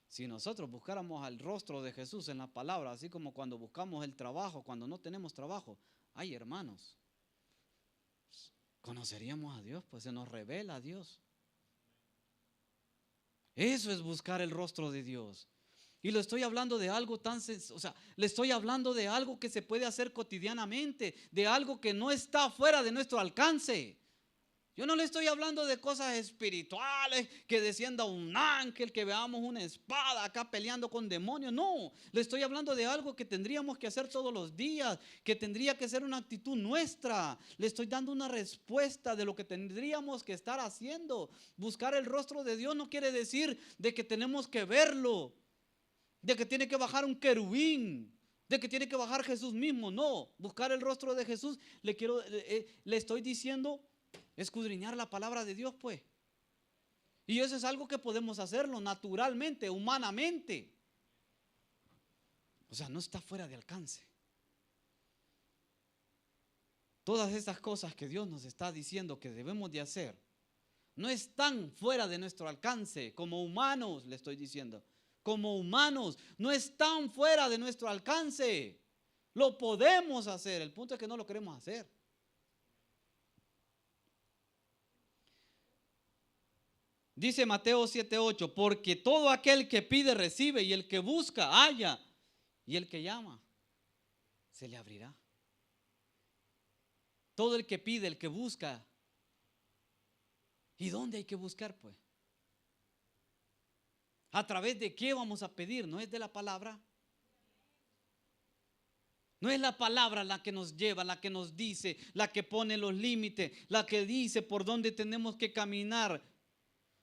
S1: Si nosotros buscáramos al rostro de Jesús en la palabra, así como cuando buscamos el trabajo, cuando no tenemos trabajo, ay hermanos, conoceríamos a Dios, pues se nos revela a Dios. Eso es buscar el rostro de Dios. Y le estoy hablando de algo le estoy hablando de algo que se puede hacer cotidianamente, de algo que no está fuera de nuestro alcance. Yo no le estoy hablando de cosas espirituales, que descienda un ángel, que veamos una espada acá peleando con demonios. No, le estoy hablando de algo que tendríamos que hacer todos los días, que tendría que ser una actitud nuestra. Le estoy dando una respuesta de lo que tendríamos que estar haciendo. Buscar el rostro de Dios no quiere decir de que tenemos que verlo, de que tiene que bajar un querubín, de que tiene que bajar Jesús mismo. No, buscar el rostro de Jesús, le estoy diciendo escudriñar la palabra de Dios, pues. Y eso es algo que podemos hacerlo naturalmente, humanamente. O sea, no está fuera de alcance. Todas estas cosas que Dios nos está diciendo que debemos de hacer, no están fuera de nuestro alcance. Como humanos, le estoy diciendo, como humanos, no están fuera de nuestro alcance. Lo podemos hacer, el punto es que no lo queremos hacer. Dice Mateo 7:8, porque todo aquel que pide recibe, y el que busca halla, y el que llama se le abrirá. Todo el que pide, el que busca. ¿Y dónde hay que buscar, pues? ¿A través de qué vamos a pedir? ¿No es de la palabra? No es la palabra la que nos lleva, la que nos dice, la que pone los límites, la que dice por dónde tenemos que caminar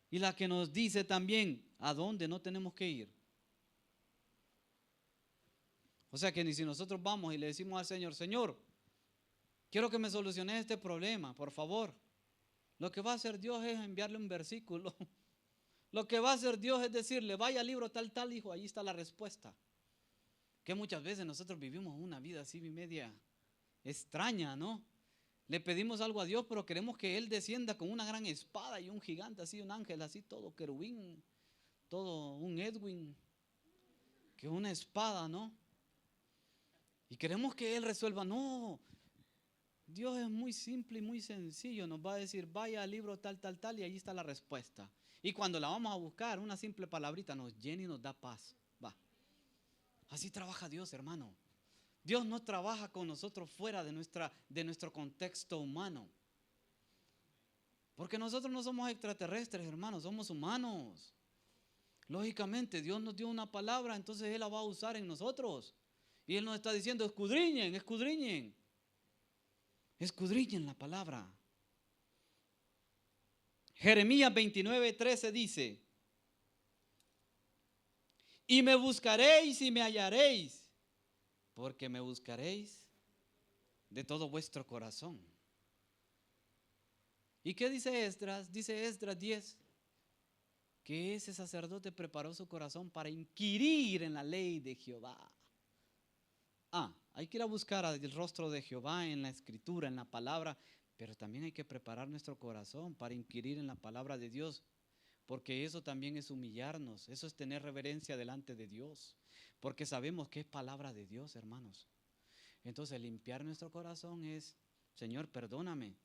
S1: y la que nos dice también a dónde no tenemos que ir. O sea que ni si nosotros vamos y le decimos al Señor, Señor, quiero que me solucione este problema, por favor. Lo que va a hacer Dios es enviarle un versículo. Lo que va a hacer Dios es decirle, vaya al libro tal, tal, hijo, ahí está la respuesta. Que muchas veces nosotros vivimos una vida así media extraña, ¿no? Le pedimos algo a Dios, pero queremos que Él descienda con una gran espada y un gigante así, un ángel así, todo querubín, todo un Edwin, que una espada, ¿no? Y queremos que Él resuelva. No, Dios es muy simple y muy sencillo. Nos va a decir, vaya al libro tal, tal, tal, y ahí está la respuesta. Y cuando la vamos a buscar, una simple palabrita nos llena y nos da paz. Va. Así trabaja Dios, hermano. Dios no trabaja con nosotros fuera de nuestro contexto humano. Porque nosotros no somos extraterrestres, hermanos, somos humanos. Lógicamente, Dios nos dio una palabra, entonces Él la va a usar en nosotros. Y Él nos está diciendo, escudriñen, escudriñen. Escudriñen la palabra. Jeremías 29:13 dice, y me buscaréis y me hallaréis, porque me buscaréis de todo vuestro corazón. ¿Y qué dice Esdras? Dice Esdras 10, que ese sacerdote preparó su corazón para inquirir en la ley de Jehová. Hay que ir a buscar el rostro de Jehová en la escritura, en la palabra, pero también hay que preparar nuestro corazón para inquirir en la palabra de Dios, porque eso también es humillarnos, eso es tener reverencia delante de Dios, porque sabemos que es palabra de Dios, hermanos. Entonces limpiar nuestro corazón es, Señor, perdóname,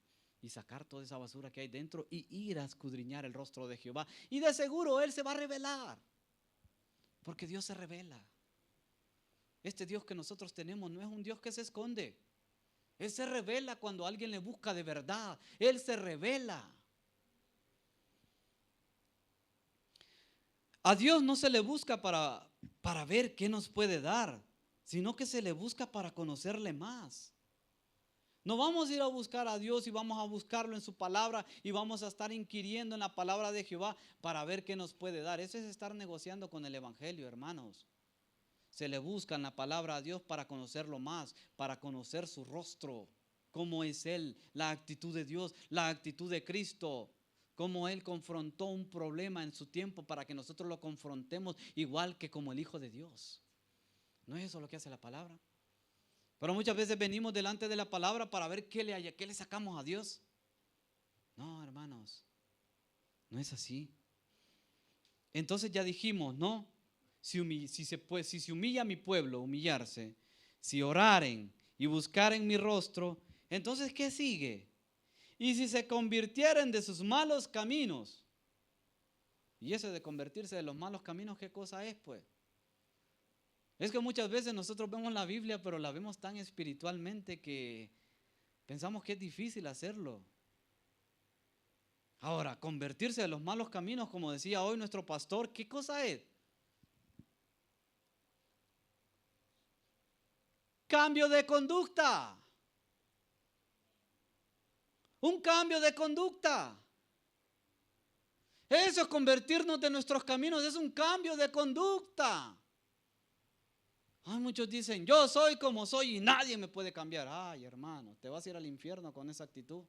S1: y sacar toda esa basura que hay dentro y ir a escudriñar el rostro de Jehová. Y de seguro Él se va a revelar, porque Dios se revela. Este Dios que nosotros tenemos no es un Dios que se esconde. Él se revela cuando alguien le busca de verdad. Él se revela. A Dios no se le busca para ver qué nos puede dar, sino que se le busca para conocerle más. No vamos a ir a buscar a Dios y vamos a buscarlo en su palabra y vamos a estar inquiriendo en la palabra de Jehová para ver qué nos puede dar. Eso es estar negociando con el evangelio, hermanos. Se le busca en la palabra a Dios para conocerlo más, para conocer su rostro, cómo es Él, la actitud de Dios, la actitud de Cristo, cómo Él confrontó un problema en su tiempo para que nosotros lo confrontemos igual que como el Hijo de Dios. ¿No es eso lo que hace la palabra? Pero muchas veces venimos delante de la palabra para ver qué le sacamos a Dios. No, hermanos, no es así. Entonces ya dijimos, ¿no? Si se humilla mi pueblo, humillarse, si oraren y buscaren mi rostro, entonces ¿qué sigue? Y si se convirtieren de sus malos caminos. Y eso de convertirse de los malos caminos, ¿qué cosa es, pues? Es que muchas veces nosotros vemos la Biblia, pero la vemos tan espiritualmente que pensamos que es difícil hacerlo. Ahora, convertirse de los malos caminos, como decía hoy nuestro pastor, ¿qué cosa es? Cambio de conducta. Un cambio de conducta. Eso es convertirnos de nuestros caminos, es un cambio de conducta. Ay, muchos dicen, yo soy como soy y nadie me puede cambiar. Ay, hermano, te vas a ir al infierno con esa actitud.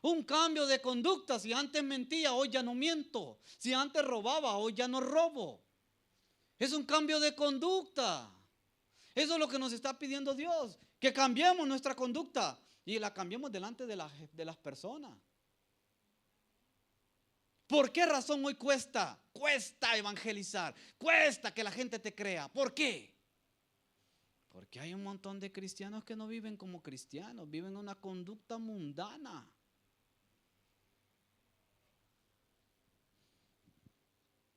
S1: Un cambio de conducta. Si antes mentía, hoy ya no miento. Si antes robaba, hoy ya no robo. Es un cambio de conducta. Eso es lo que nos está pidiendo Dios, que cambiemos nuestra conducta y la cambiemos delante de las personas. ¿Por qué razón hoy cuesta evangelizar? Cuesta que la gente te crea. ¿Por qué? Porque hay un montón de cristianos que no viven como cristianos, viven una conducta mundana.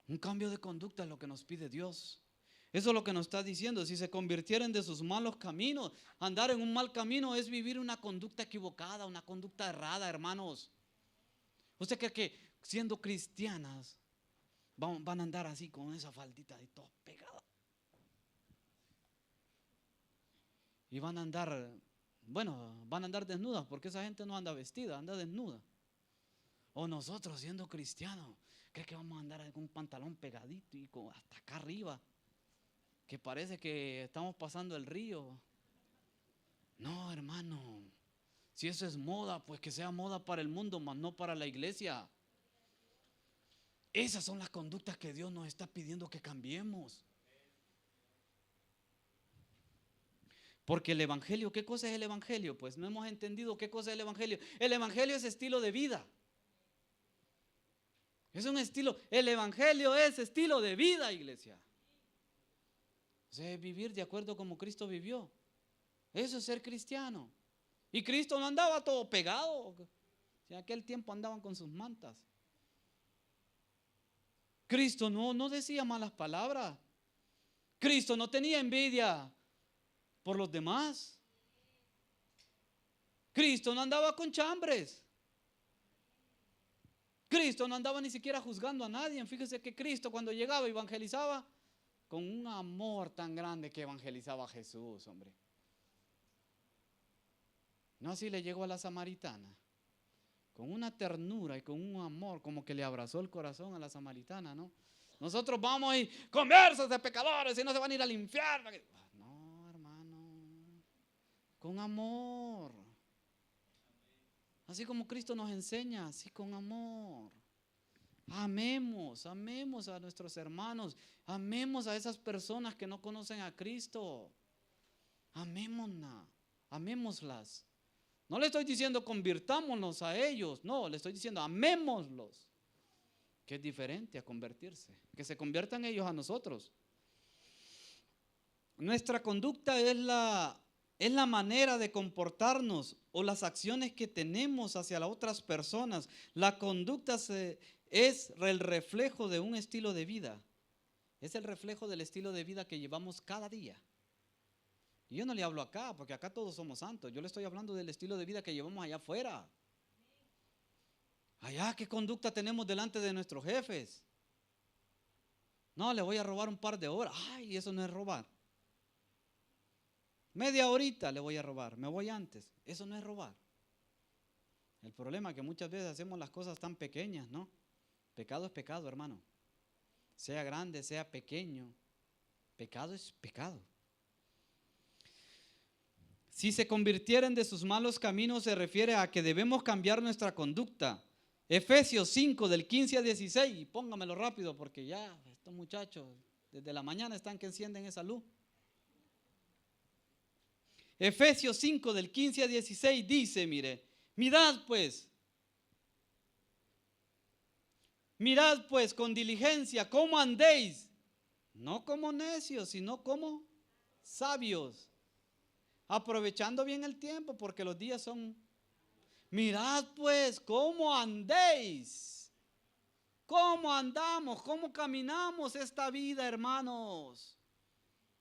S1: Un cambio de conducta es lo que nos pide Dios. Eso es lo que nos está diciendo. Si se convirtieren de sus malos caminos, andar en un mal camino es vivir una conducta equivocada, una conducta errada, hermanos. ¿Usted cree que siendo cristianas van a andar así con esa faldita de todo pegada? Y van a andar desnudas, porque esa gente no anda vestida, anda desnuda. O nosotros siendo cristianos, ¿cree que vamos a andar con un pantalón pegadito y hasta acá arriba? Que parece que estamos pasando el río. No, hermano. Si eso es moda, pues que sea moda para el mundo, mas no para la iglesia. Esas son las conductas que Dios nos está pidiendo que cambiemos. Porque el evangelio, ¿qué cosa es el evangelio? Pues no hemos entendido qué cosa es el evangelio. El evangelio es estilo de vida. Es un estilo, el evangelio es estilo de vida, iglesia. O sea, es vivir de acuerdo como Cristo vivió. Eso es ser cristiano. Y Cristo no andaba todo pegado. En aquel tiempo andaban con sus mantas. Cristo no decía malas palabras. Cristo no tenía envidia por los demás. Cristo no andaba con chambres. Cristo no andaba ni siquiera juzgando a nadie. Fíjese que Cristo cuando llegaba evangelizaba con un amor tan grande que evangelizaba a Jesús, hombre. No así le llegó a la samaritana, con una ternura y con un amor, como que le abrazó el corazón a la samaritana, ¿no? Nosotros vamos y conversas de pecadores y no se van a ir al infierno. No, hermano, con amor. Así como Cristo nos enseña, así con amor. Amemos a nuestros hermanos, amemos a esas personas que no conocen a Cristo. Amémoslas. No le estoy diciendo convirtámonos a ellos, no, le estoy diciendo amémoslos, que es diferente a convertirse, que se conviertan ellos a nosotros. Nuestra conducta es la manera de comportarnos o las acciones que tenemos hacia las otras personas. La conducta es el reflejo de un estilo de vida Es el reflejo del estilo de vida que llevamos cada día. Y yo no le hablo acá, porque acá todos somos santos. Yo le estoy hablando del estilo de vida que llevamos allá afuera. Allá, ¿qué conducta tenemos delante de nuestros jefes? No, le voy a robar un par de horas. Ay, eso no es robar. Media horita le voy a robar, me voy antes. Eso no es robar. El problema es que muchas veces hacemos las cosas tan pequeñas, ¿no? Pecado es pecado, hermano. Sea grande, sea pequeño. Pecado es pecado. Si se convirtieren de sus malos caminos, se refiere a que debemos cambiar nuestra conducta. Efesios 5, del 15 al 16. Y póngamelo rápido porque ya estos muchachos desde la mañana están que encienden esa luz. Efesios 5, del 15 al 16 dice, mire, mirad pues con diligencia cómo andéis, no como necios, sino como sabios, aprovechando bien el tiempo porque los días son. Mirad pues cómo andéis, cómo andamos, cómo caminamos esta vida, hermanos,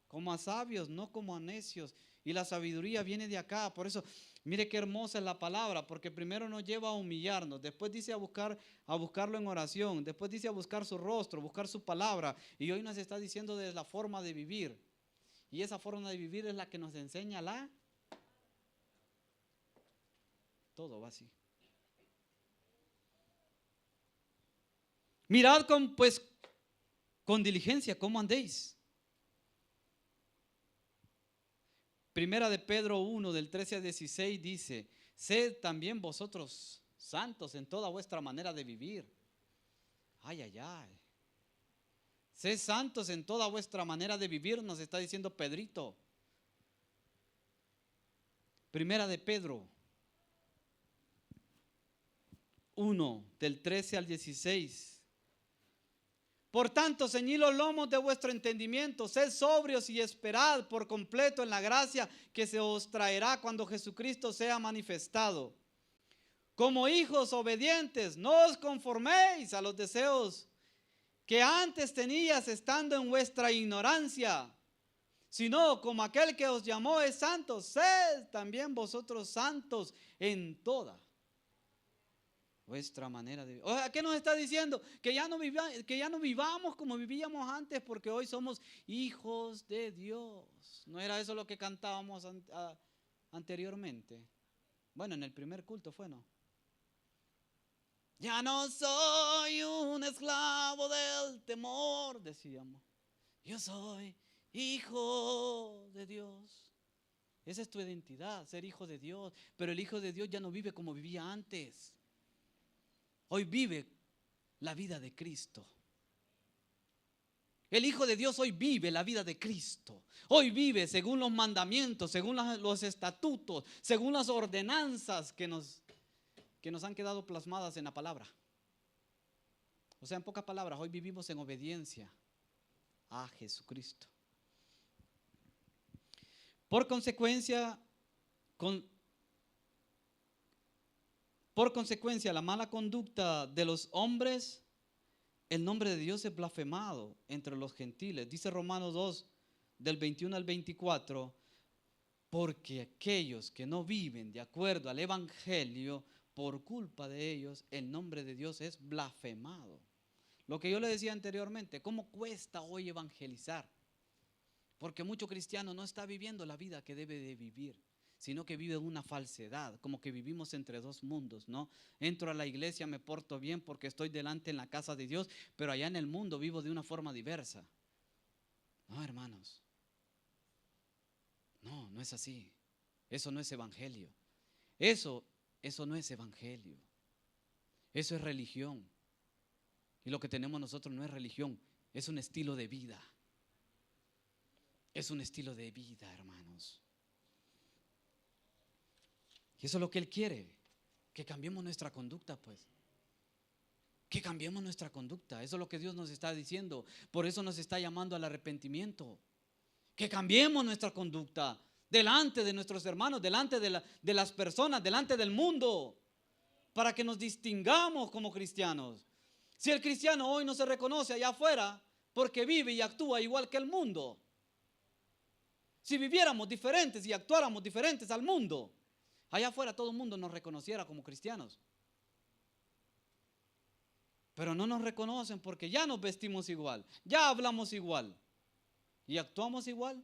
S1: como a sabios, no como a necios. Y la sabiduría viene de acá. Por eso, mire qué hermosa es la palabra, porque primero nos lleva a humillarnos, después dice a buscarlo en oración, después dice a buscar su rostro, buscar su palabra, y hoy nos está diciendo de la forma de vivir. Y esa forma de vivir es la que nos enseña todo va así. Mirad con diligencia cómo andéis. Primera de Pedro 1, del 13 al 16 dice, sed también vosotros santos en toda vuestra manera de vivir. Ay, ay, ay. Sed santos en toda vuestra manera de vivir, nos está diciendo Pedrito. Primera de Pedro 1, del 13 al 16. Por tanto, ceñid los lomos de vuestro entendimiento, sed sobrios y esperad por completo en la gracia que se os traerá cuando Jesucristo sea manifestado. Como hijos obedientes, no os conforméis a los deseos que antes tenías estando en vuestra ignorancia, sino como aquel que os llamó es santo, sed también vosotros santos en toda vuestra manera de vivir. O sea, ¿qué nos está diciendo? Que ya no vivamos como vivíamos antes, porque hoy somos hijos de Dios. ¿No era eso lo que cantábamos anteriormente? Bueno, en el primer culto fue, ¿no? Ya no soy un esclavo del temor, decíamos. Yo soy hijo de Dios. Esa es tu identidad, ser hijo de Dios. Pero el hijo de Dios ya no vive como vivía antes. Hoy vive la vida de Cristo. El Hijo de Dios hoy vive la vida de Cristo. Hoy vive según los mandamientos, según los estatutos, según las ordenanzas que nos han quedado plasmadas en la palabra. O sea, en pocas palabras, hoy vivimos en obediencia a Jesucristo. Por consecuencia, la mala conducta de los hombres, el nombre de Dios es blasfemado entre los gentiles. Dice Romanos 2, del 21 al 24, porque aquellos que no viven de acuerdo al evangelio, por culpa de ellos, el nombre de Dios es blasfemado. Lo que yo le decía anteriormente, ¿cómo cuesta hoy evangelizar? Porque mucho cristiano no está viviendo la vida que debe de vivir, sino que vive una falsedad, como que vivimos entre dos mundos, ¿no? Entro a la iglesia, me porto bien porque estoy delante en la casa de Dios, pero allá en el mundo vivo de una forma diversa. No, hermanos. No, no es así. Eso no es evangelio. Eso no es evangelio. Eso es religión. Y lo que tenemos nosotros no es religión, es un estilo de vida. Es un estilo de vida, hermanos. Y eso es lo que Él quiere, que cambiemos nuestra conducta, pues. Que cambiemos nuestra conducta. Eso es lo que Dios nos está diciendo. Por eso nos está llamando al arrepentimiento. Que cambiemos nuestra conducta delante de nuestros hermanos, delante de las personas, delante del mundo, para que nos distingamos como cristianos. Si el cristiano hoy no se reconoce allá afuera, porque vive y actúa igual que el mundo. Si viviéramos diferentes y actuáramos diferentes al mundo, allá afuera todo el mundo nos reconociera como cristianos. Pero no nos reconocen porque ya nos vestimos igual, ya hablamos igual y actuamos igual.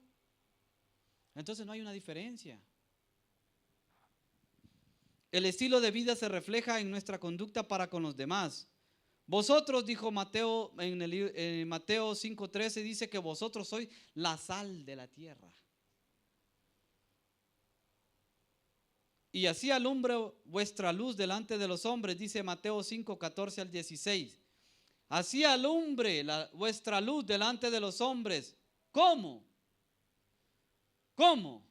S1: Entonces no hay una diferencia. El estilo de vida se refleja en nuestra conducta para con los demás. Vosotros, dijo Mateo, en Mateo 5:13, dice que vosotros sois la sal de la tierra. Y así alumbre vuestra luz delante de los hombres, dice Mateo 5:14 al 16. Así alumbre vuestra luz delante de los hombres. ¿Cómo? ¿Cómo?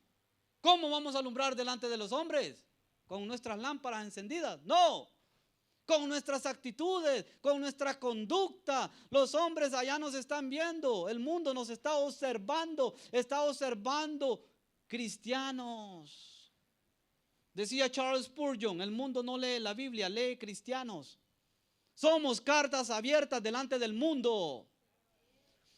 S1: ¿Cómo vamos a alumbrar delante de los hombres? ¿Con nuestras lámparas encendidas? No. Con nuestras actitudes, con nuestra conducta. Los hombres allá nos están viendo, el mundo nos está observando cristianos. Decía Charles Spurgeon, el mundo no lee la Biblia, lee cristianos. Somos cartas abiertas delante del mundo.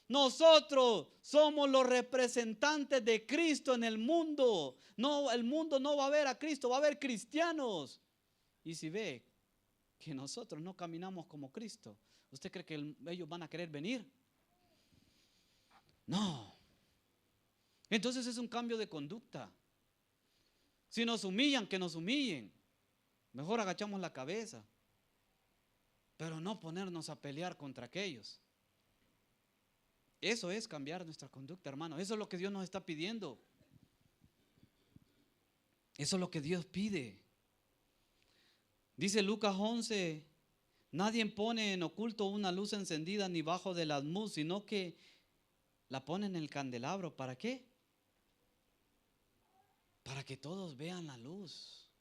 S1: Nosotros somos los representantes de Cristo en el mundo. No, el mundo no va a ver a Cristo, va a ver cristianos. Y si ve que nosotros no caminamos como Cristo, ¿usted cree que ellos van a querer venir? No. Entonces es un cambio de conducta. Si nos humillan, que nos humillen. Mejor agachamos la cabeza. Pero no ponernos a pelear contra aquellos. Eso es cambiar nuestra conducta, hermano. Eso es lo que Dios nos está pidiendo. Eso es lo que Dios pide. Dice Lucas 11, nadie pone en oculto una luz encendida ni bajo del almud, sino que la pone en el candelabro. ¿Para qué? Para que todos vean la luz.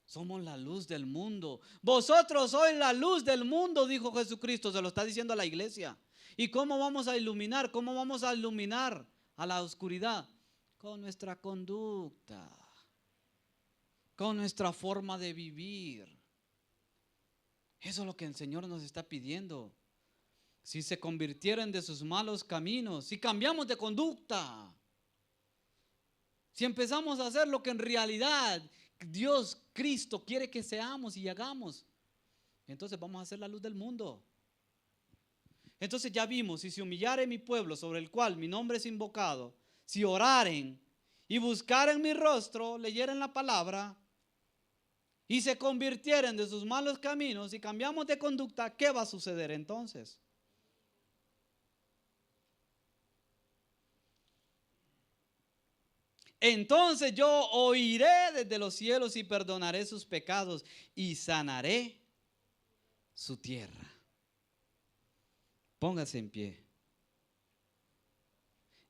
S1: Somos la luz del mundo. Vosotros sois la luz del mundo, dijo Jesucristo. Se lo está diciendo a la iglesia. ¿Y cómo vamos a iluminar? ¿Cómo vamos a iluminar a la oscuridad? Con nuestra conducta, con nuestra forma de vivir. Eso es lo que el Señor nos está pidiendo. Si se convirtieran de sus malos caminos, si cambiamos de conducta, si empezamos a hacer lo que en realidad Dios, Cristo quiere que seamos y hagamos, entonces vamos a ser la luz del mundo. Entonces ya vimos, si se humillare mi pueblo sobre el cual mi nombre es invocado, si oraren y buscaren mi rostro, leyeren la palabra y se convirtieren de sus malos caminos y cambiamos de conducta, ¿qué va a suceder entonces? Entonces yo oiré desde los cielos y perdonaré sus pecados y sanaré su tierra. Póngase en pie.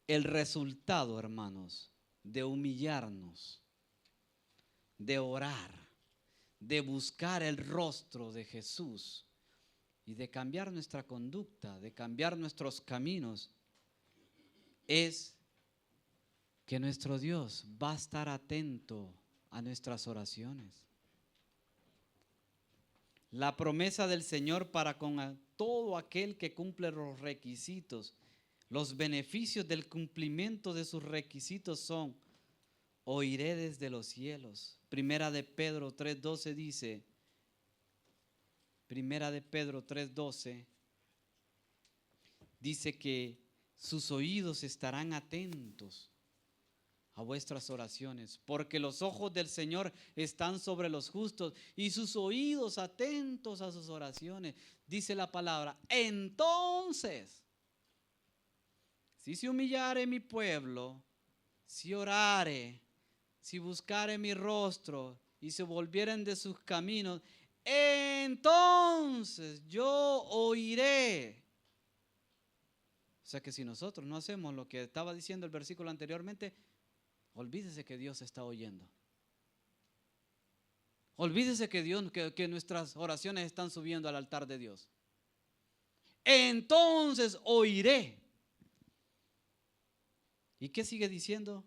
S1: El resultado, hermanos, de humillarnos, de orar, de buscar el rostro de Jesús y de cambiar nuestra conducta, de cambiar nuestros caminos, es que nuestro Dios va a estar atento a nuestras oraciones. La promesa del Señor para con todo aquel que cumple los requisitos, los beneficios del cumplimiento de sus requisitos son: oiré desde los cielos. Primera de Pedro 3:12 dice, Primera de Pedro 3:12 dice que sus oídos estarán atentos a vuestras oraciones, porque los ojos del Señor están sobre los justos y sus oídos atentos a sus oraciones. Dice la palabra, entonces, si se humillare mi pueblo, si orare, si buscare mi rostro y se volvieren de sus caminos, entonces yo oiré. O sea que si nosotros no hacemos lo que estaba diciendo el versículo anteriormente, olvídese que Dios está oyendo. Olvídese que nuestras oraciones están subiendo al altar de Dios. Entonces oiré. ¿Y qué sigue diciendo?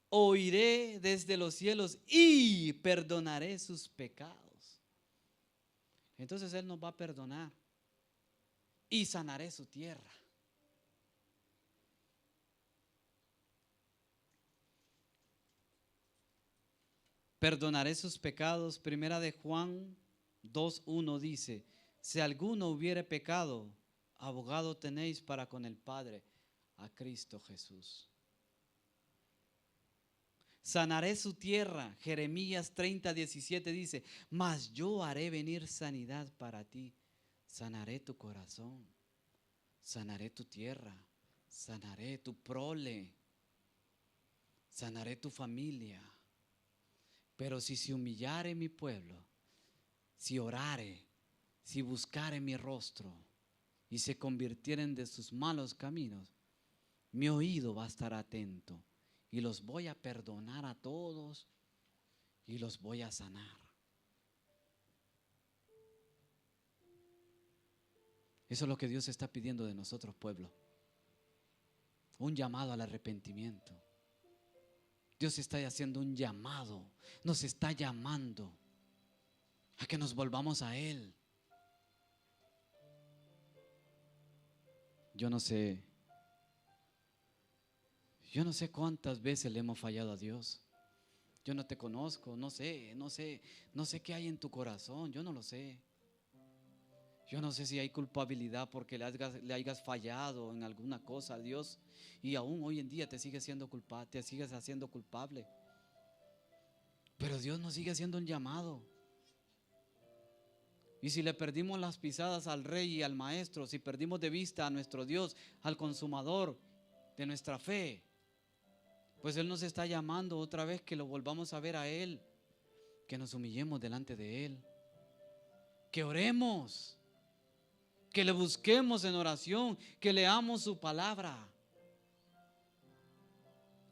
S1: Oiré desde los cielos y perdonaré sus pecados. entonces Él nos va a perdonar y sanaré su tierra. Perdonaré sus pecados. Primera de Juan 2:1 dice: si alguno hubiere pecado, abogado tenéis para con el Padre, a Cristo Jesús. Sanaré su tierra. Jeremías 30:17 dice: mas yo haré venir sanidad para ti, sanaré tu corazón, sanaré tu tierra, sanaré tu prole, sanaré tu familia. Pero si se humillare mi pueblo, si orare, si buscare mi rostro y se convirtieren de sus malos caminos, mi oído va a estar atento y los voy a perdonar a todos y los voy a sanar. Eso es lo que Dios está pidiendo de nosotros, pueblo. Un llamado al arrepentimiento. Dios está haciendo un llamado, nos está llamando a que nos volvamos a Él. Yo no sé cuántas veces le hemos fallado a Dios. Yo no te conozco, no sé qué hay en tu corazón, yo no lo sé. Yo no sé si hay culpabilidad porque le hayas fallado en alguna cosa a Dios y aún hoy en día te sigues haciendo culpable. Pero Dios nos sigue haciendo un llamado. Y si le perdimos las pisadas al Rey y al Maestro, si perdimos de vista a nuestro Dios, al consumador de nuestra fe, pues Él nos está llamando otra vez que lo volvamos a ver a Él, que nos humillemos delante de Él, que oremos, que le busquemos en oración, que leamos su palabra,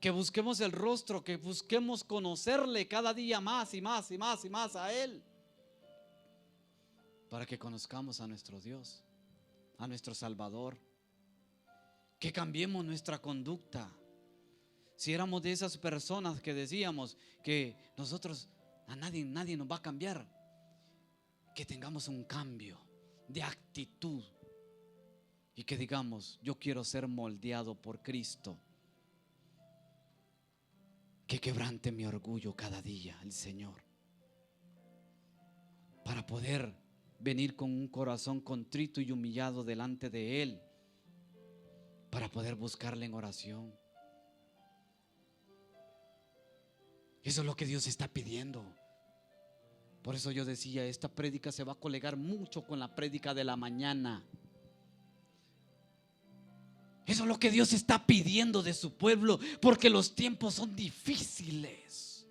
S1: que busquemos el rostro, que busquemos conocerle cada día más y más y más y más a Él, para que conozcamos a nuestro Dios, a nuestro Salvador, que cambiemos nuestra conducta. Si éramos de esas personas que decíamos que nosotros, a nadie nos va a cambiar, que tengamos un cambio de actitud y que digamos: yo quiero ser moldeado por Cristo. Que quebrante mi orgullo cada día el Señor, para poder venir con un corazón contrito y humillado delante de Él, para poder buscarle en oración. Eso es lo que Dios está pidiendo. Por eso yo decía, esta prédica se va a colegar mucho con la prédica de la mañana. Eso es lo que Dios está pidiendo de su pueblo, porque los tiempos son difíciles,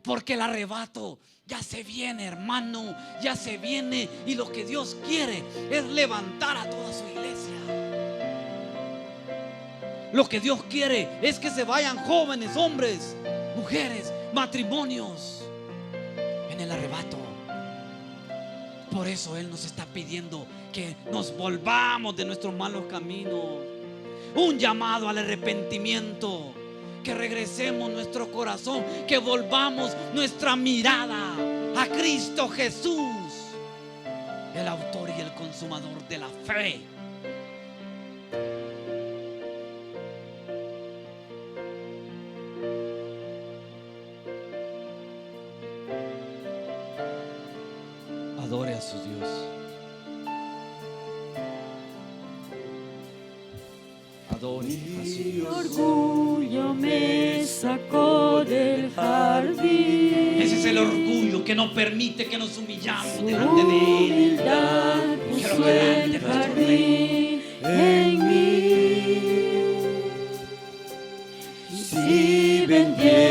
S1: porque el arrebato ya se viene, hermano, ya se viene, y lo que Dios quiere es levantar a toda su iglesia. Lo que Dios quiere es que se vayan jóvenes, hombres, mujeres, matrimonios en el arrebato. Por eso Él nos está pidiendo que nos volvamos de nuestros malos caminos. Un llamado al arrepentimiento, que regresemos nuestro corazón, que volvamos nuestra mirada a Cristo Jesús, el autor y el consumador de la fe. Adore a su Dios. Adore a su
S2: Mi
S1: Dios.
S2: orgullo me sacó del jardín.
S1: Ese es el orgullo que no permite que nos humillamos
S2: Su
S1: delante de Él.
S2: humildad
S1: Quiero
S2: puso
S1: delante
S2: el
S1: de nuestro Rey.
S2: jardín en mí. Si vendiera